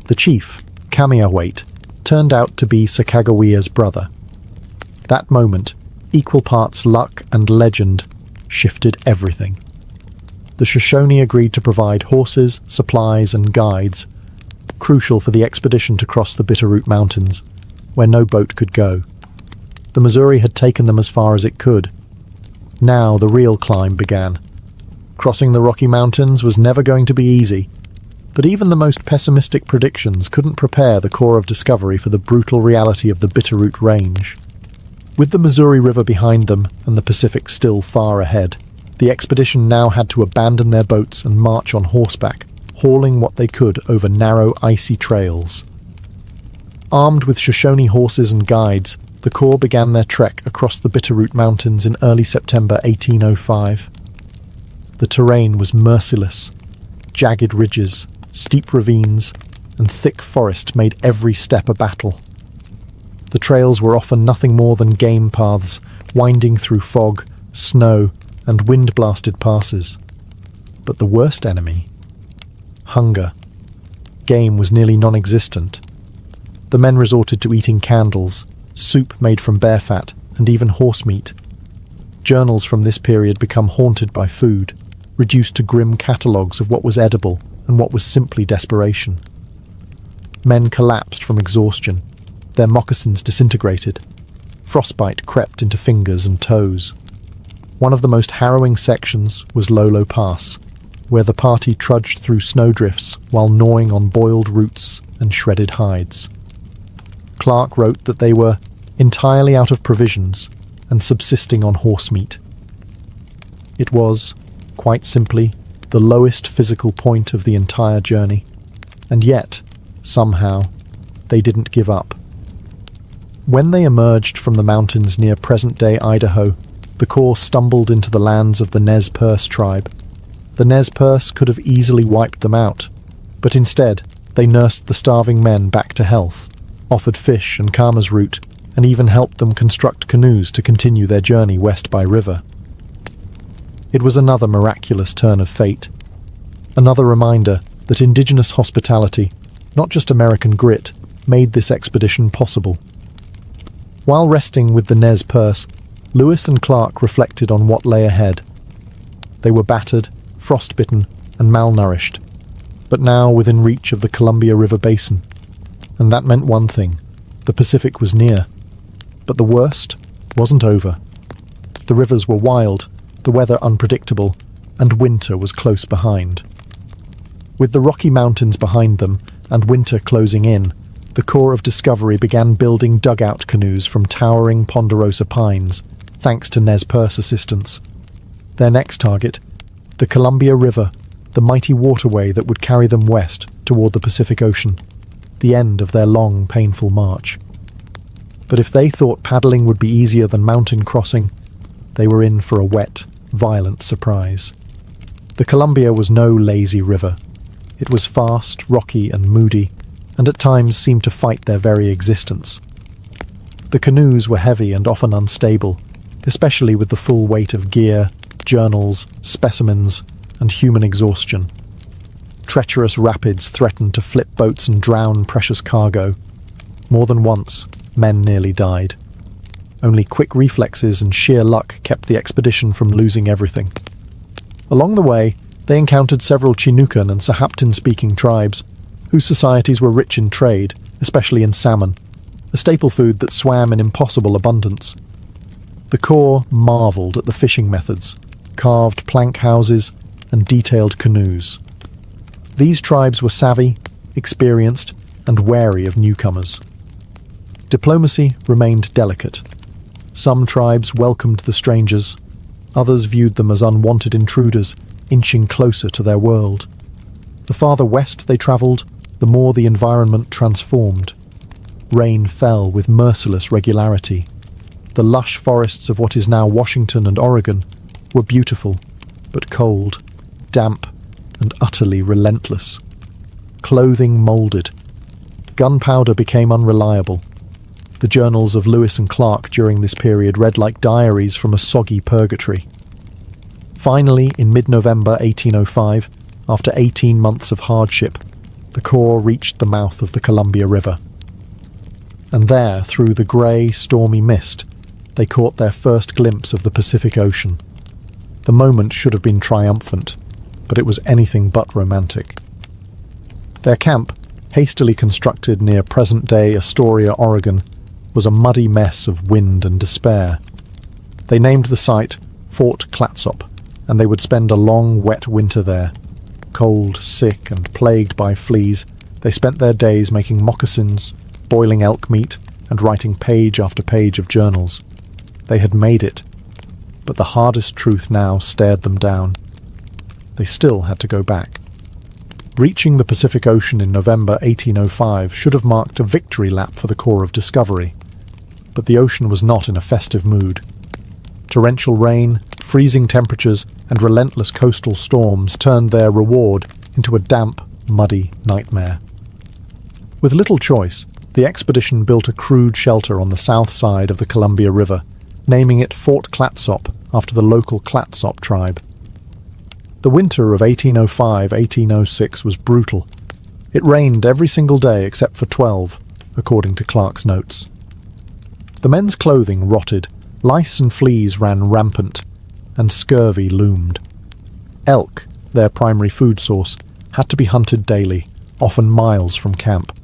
The chief, Kamiawait, turned out to be Sacagawea's brother. That moment, equal parts luck and legend, shifted everything. The Shoshone agreed to provide horses, supplies, and guides, crucial for the expedition to cross the Bitterroot Mountains, where no boat could go. The Missouri had taken them as far as it could. Now the real climb began. Crossing the Rocky Mountains was never going to be easy, but even the most pessimistic predictions couldn't prepare the Corps of Discovery for the brutal reality of the Bitterroot Range. With the Missouri River behind them and the Pacific still far ahead, the expedition now had to abandon their boats and march on horseback, hauling what they could over narrow, icy trails. Armed with Shoshone horses and guides, the Corps began their trek across the Bitterroot Mountains in early September 1805. The terrain was merciless. Jagged ridges, steep ravines, and thick forest made every step a battle. The trails were often nothing more than game paths, winding through fog, snow, and wind-blasted passes. But the worst enemy? Hunger. Game was nearly non-existent. The men resorted to eating candles, soup made from bear fat, and even horse meat. Journals from this period become haunted by food, reduced to grim catalogues of what was edible and what was simply desperation. Men collapsed from exhaustion, their moccasins disintegrated. Frostbite crept into fingers and toes. One of the most harrowing sections was Lolo Pass, where the party trudged through snowdrifts while gnawing on boiled roots and shredded hides. Clark wrote that they were entirely out of provisions and subsisting on horse meat. It was, quite simply, the lowest physical point of the entire journey, and yet, somehow, they didn't give up. When they emerged from the mountains near present-day Idaho, the Corps stumbled into the lands of the Nez Perce tribe. The Nez Perce could have easily wiped them out, but instead they nursed the starving men back to health, offered fish and camas root, and even helped them construct canoes to continue their journey west by river. It was another miraculous turn of fate, another reminder that indigenous hospitality, not just American grit, made this expedition possible. While resting with the Nez Perce, Lewis and Clark reflected on what lay ahead. They were battered, frostbitten, and malnourished, but now within reach of the Columbia River basin. And that meant one thing: the Pacific was near. But the worst wasn't over. The rivers were wild, the weather unpredictable, and winter was close behind. With the Rocky Mountains behind them and winter closing in, the Corps of Discovery began building dugout canoes from towering ponderosa pines, thanks to Nez Perce assistance. Their next target, the Columbia River, the mighty waterway that would carry them west toward the Pacific Ocean, the end of their long, painful march. But if they thought paddling would be easier than mountain crossing, they were in for a wet, violent surprise. The Columbia was no lazy river. It was fast, rocky, and moody, and at times seemed to fight their very existence. The canoes were heavy and often unstable, especially with the full weight of gear, journals, specimens, and human exhaustion. Treacherous rapids threatened to flip boats and drown precious cargo. More than once, men nearly died. Only quick reflexes and sheer luck kept the expedition from losing everything. Along the way, they encountered several Chinookan and Sahaptin-speaking tribes, whose societies were rich in trade, especially in salmon, a staple food that swam in impossible abundance. The Corps marvelled at the fishing methods, carved plank houses, and detailed canoes. These tribes were savvy, experienced, and wary of newcomers. Diplomacy remained delicate. Some tribes welcomed the strangers, others viewed them as unwanted intruders, inching closer to their world. The farther west they travelled, the more the environment transformed. Rain fell with merciless regularity. The lush forests of what is now Washington and Oregon were beautiful, but cold, damp, and utterly relentless. Clothing moulded. Gunpowder became unreliable. The journals of Lewis and Clark during this period read like diaries from a soggy purgatory. Finally, in mid-November 1805, after 18 months of hardship, the Corps reached the mouth of the Columbia River. And there, through the grey, stormy mist, they caught their first glimpse of the Pacific Ocean. The moment should have been triumphant, but it was anything but romantic. Their camp, hastily constructed near present-day Astoria, Oregon, was a muddy mess of wind and despair. They named the site Fort Clatsop, and they would spend a long, wet winter there. Cold, sick, and plagued by fleas, they spent their days making moccasins, boiling elk meat, and writing page after page of journals. They had made it, but the hardest truth now stared them down. They still had to go back. Reaching the Pacific Ocean in November 1805 should have marked a victory lap for the Corps of Discovery. But the ocean was not in a festive mood. Torrential rain, freezing temperatures, and relentless coastal storms turned their reward into a damp, muddy nightmare. With little choice, the expedition built a crude shelter on the south side of the Columbia River, naming it Fort Clatsop after the local Clatsop tribe. The winter of 1805-1806 was brutal. It rained every single day except for 12, according to Clark's notes. The men's clothing rotted, lice and fleas ran rampant, and scurvy loomed. Elk, their primary food source, had to be hunted daily, often miles from camp.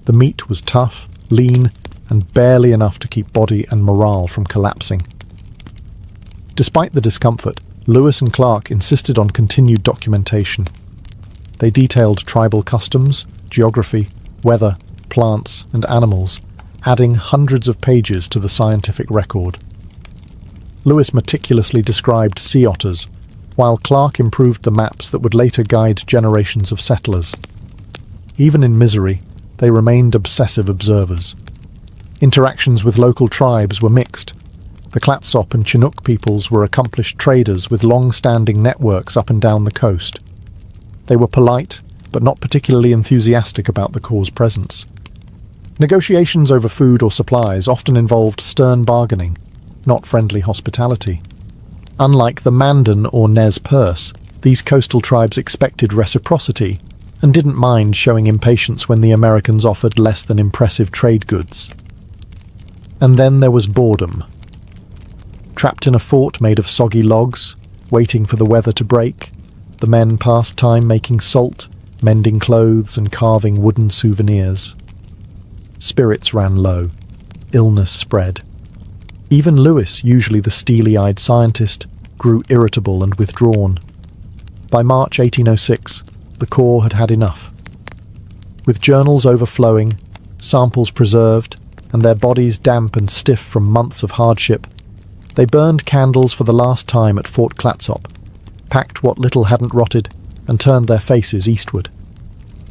The meat was tough, lean, and barely enough to keep body and morale from collapsing. Despite the discomfort, Lewis and Clark insisted on continued documentation. They detailed tribal customs, geography, weather, plants, and animals, adding hundreds of pages to the scientific record. Lewis meticulously described sea otters, while Clark improved the maps that would later guide generations of settlers. Even in misery, they remained obsessive observers. Interactions with local tribes were mixed. The Clatsop and Chinook peoples were accomplished traders with long-standing networks up and down the coast. They were polite, but not particularly enthusiastic about the Corps' presence. Negotiations over food or supplies often involved stern bargaining, not friendly hospitality. Unlike the Mandan or Nez Perce, these coastal tribes expected reciprocity and didn't mind showing impatience when the Americans offered less than impressive trade goods. And then there was boredom. Trapped in a fort made of soggy logs, waiting for the weather to break, the men passed time making salt, mending clothes and carving wooden souvenirs. Spirits ran low. Illness spread. Even Lewis, usually the steely-eyed scientist, grew irritable and withdrawn. By March 1806, the Corps had had enough. With journals overflowing, samples preserved, and their bodies damp and stiff from months of hardship, they burned candles for the last time at Fort Clatsop, packed what little hadn't rotted, and turned their faces eastward.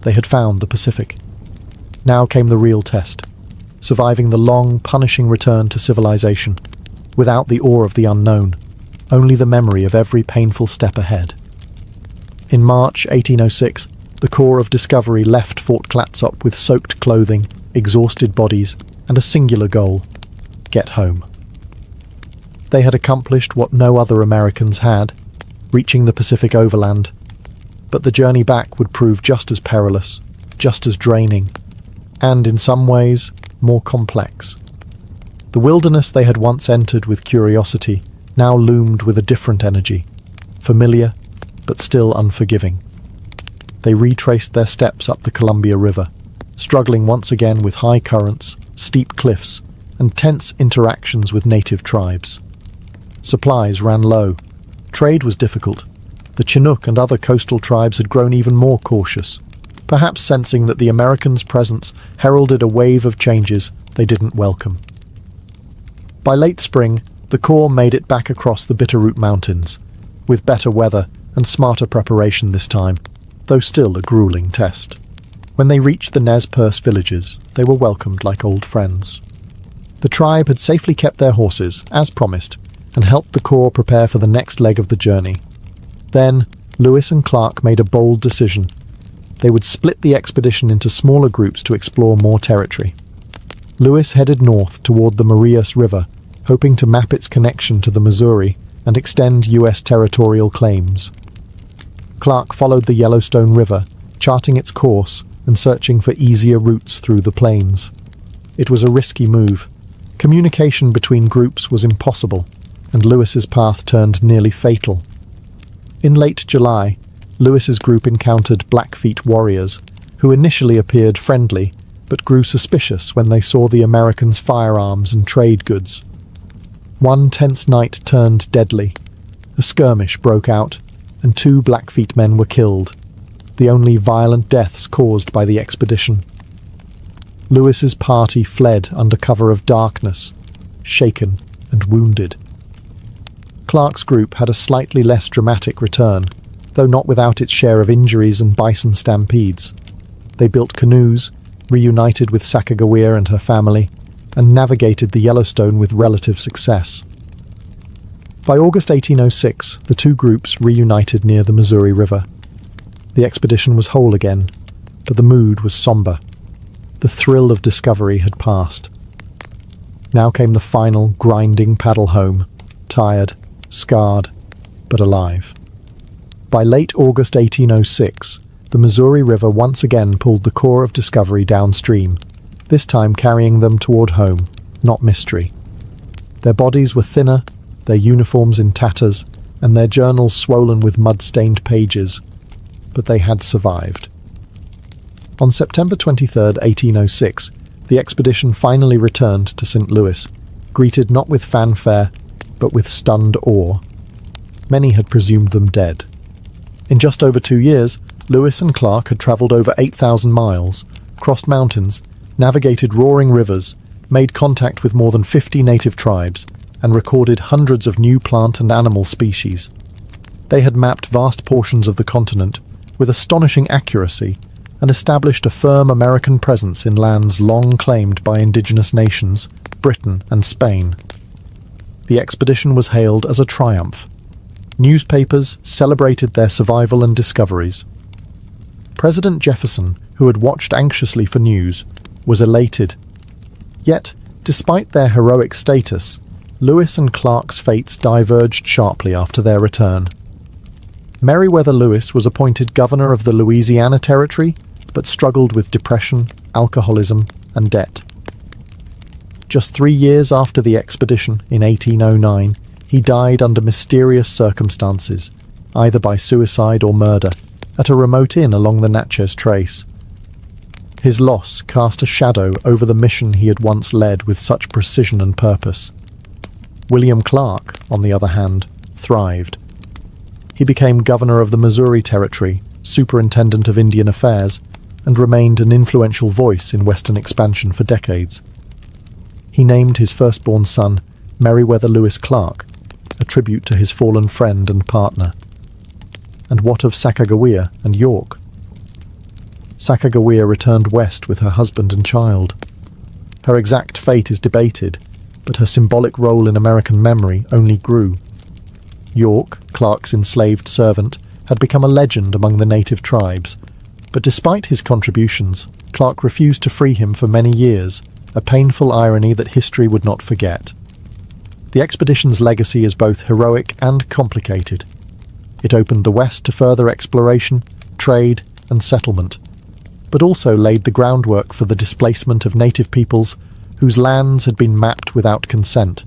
They had found the Pacific. Now came the real test, surviving the long, punishing return to civilization, without the awe of the unknown, only the memory of every painful step ahead. In March 1806, the Corps of Discovery left Fort Clatsop with soaked clothing, exhausted bodies, and a singular goal: get home. They had accomplished what no other Americans had, reaching the Pacific overland, but the journey back would prove just as perilous, just as draining, and in some ways, more complex. The wilderness they had once entered with curiosity now loomed with a different energy, familiar, but still unforgiving. They retraced their steps up the Columbia River, struggling once again with high currents, steep cliffs, and tense interactions with native tribes. Supplies ran low. Trade was difficult. The Chinook and other coastal tribes had grown even more cautious, perhaps sensing that the Americans' presence heralded a wave of changes they didn't welcome. By late spring, the Corps made it back across the Bitterroot Mountains, with better weather and smarter preparation this time, though still a grueling test. When they reached the Nez Perce villages, they were welcomed like old friends. The tribe had safely kept their horses, as promised, and helped the Corps prepare for the next leg of the journey. Then, Lewis and Clark made a bold decision. They would split the expedition into smaller groups to explore more territory. Lewis headed north toward the Marias River, hoping to map its connection to the Missouri and extend U.S. territorial claims. Clark followed the Yellowstone River, charting its course and searching for easier routes through the plains. It was a risky move. Communication between groups was impossible, and Lewis's path turned nearly fatal. In late July, Lewis's group encountered Blackfeet warriors, who initially appeared friendly, but grew suspicious when they saw the Americans' firearms and trade goods. One tense night turned deadly. A skirmish broke out, and 2 Blackfeet men were killed, the only violent deaths caused by the expedition. Lewis's party fled under cover of darkness, shaken and wounded. Clark's group had a slightly less dramatic return, though not without its share of injuries and bison stampedes. They built canoes, reunited with Sacagawea and her family, and navigated the Yellowstone with relative success. By August 1806, the 2 groups reunited near the Missouri River. The expedition was whole again, but the mood was somber. The thrill of discovery had passed. Now came the final, grinding paddle home, tired, scarred, but alive. By late August 1806, the Missouri River once again pulled the Corps of Discovery downstream, this time carrying them toward home, not mystery. Their bodies were thinner, their uniforms in tatters, and their journals swollen with mud-stained pages, but they had survived. On September 23, 1806, the expedition finally returned to St. Louis, greeted not with fanfare, but with stunned awe. Many had presumed them dead. In just over 2 years, Lewis and Clark had travelled over 8,000 miles, crossed mountains, navigated roaring rivers, made contact with more than 50 native tribes, and recorded hundreds of new plant and animal species. They had mapped vast portions of the continent with astonishing accuracy and established a firm American presence in lands long claimed by indigenous nations, Britain and Spain. The expedition was hailed as a triumph. Newspapers celebrated their survival and discoveries. President Jefferson, who had watched anxiously for news, was elated. Yet, despite their heroic status, Lewis and Clark's fates diverged sharply after their return. Meriwether Lewis was appointed governor of the Louisiana Territory, but struggled with depression, alcoholism, and debt. Just 3 years after the expedition, in 1809, he died under mysterious circumstances, either by suicide or murder, at a remote inn along the Natchez Trace. His loss cast a shadow over the mission he had once led with such precision and purpose. William Clark, on the other hand, thrived. He became governor of the Missouri Territory, superintendent of Indian Affairs, and remained an influential voice in Western expansion for decades. He named his firstborn son Meriwether Lewis Clark, a tribute to his fallen friend and partner. And what of Sacagawea and York? Sacagawea returned west with her husband and child. Her exact fate is debated, but her symbolic role in American memory only grew. York, Clark's enslaved servant, had become a legend among the native tribes, but despite his contributions, Clark refused to free him for many years, a painful irony that history would not forget. The expedition's legacy is both heroic and complicated. It opened the West to further exploration, trade, and settlement, but also laid the groundwork for the displacement of native peoples whose lands had been mapped without consent.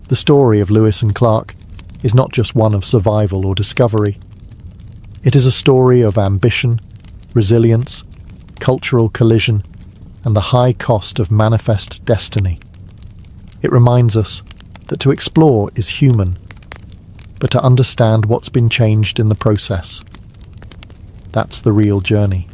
The story of Lewis and Clark is not just one of survival or discovery. It is a story of ambition, resilience, cultural collision, and the high cost of manifest destiny. It reminds us that to explore is human, but to understand what's been changed in the process, that's the real journey.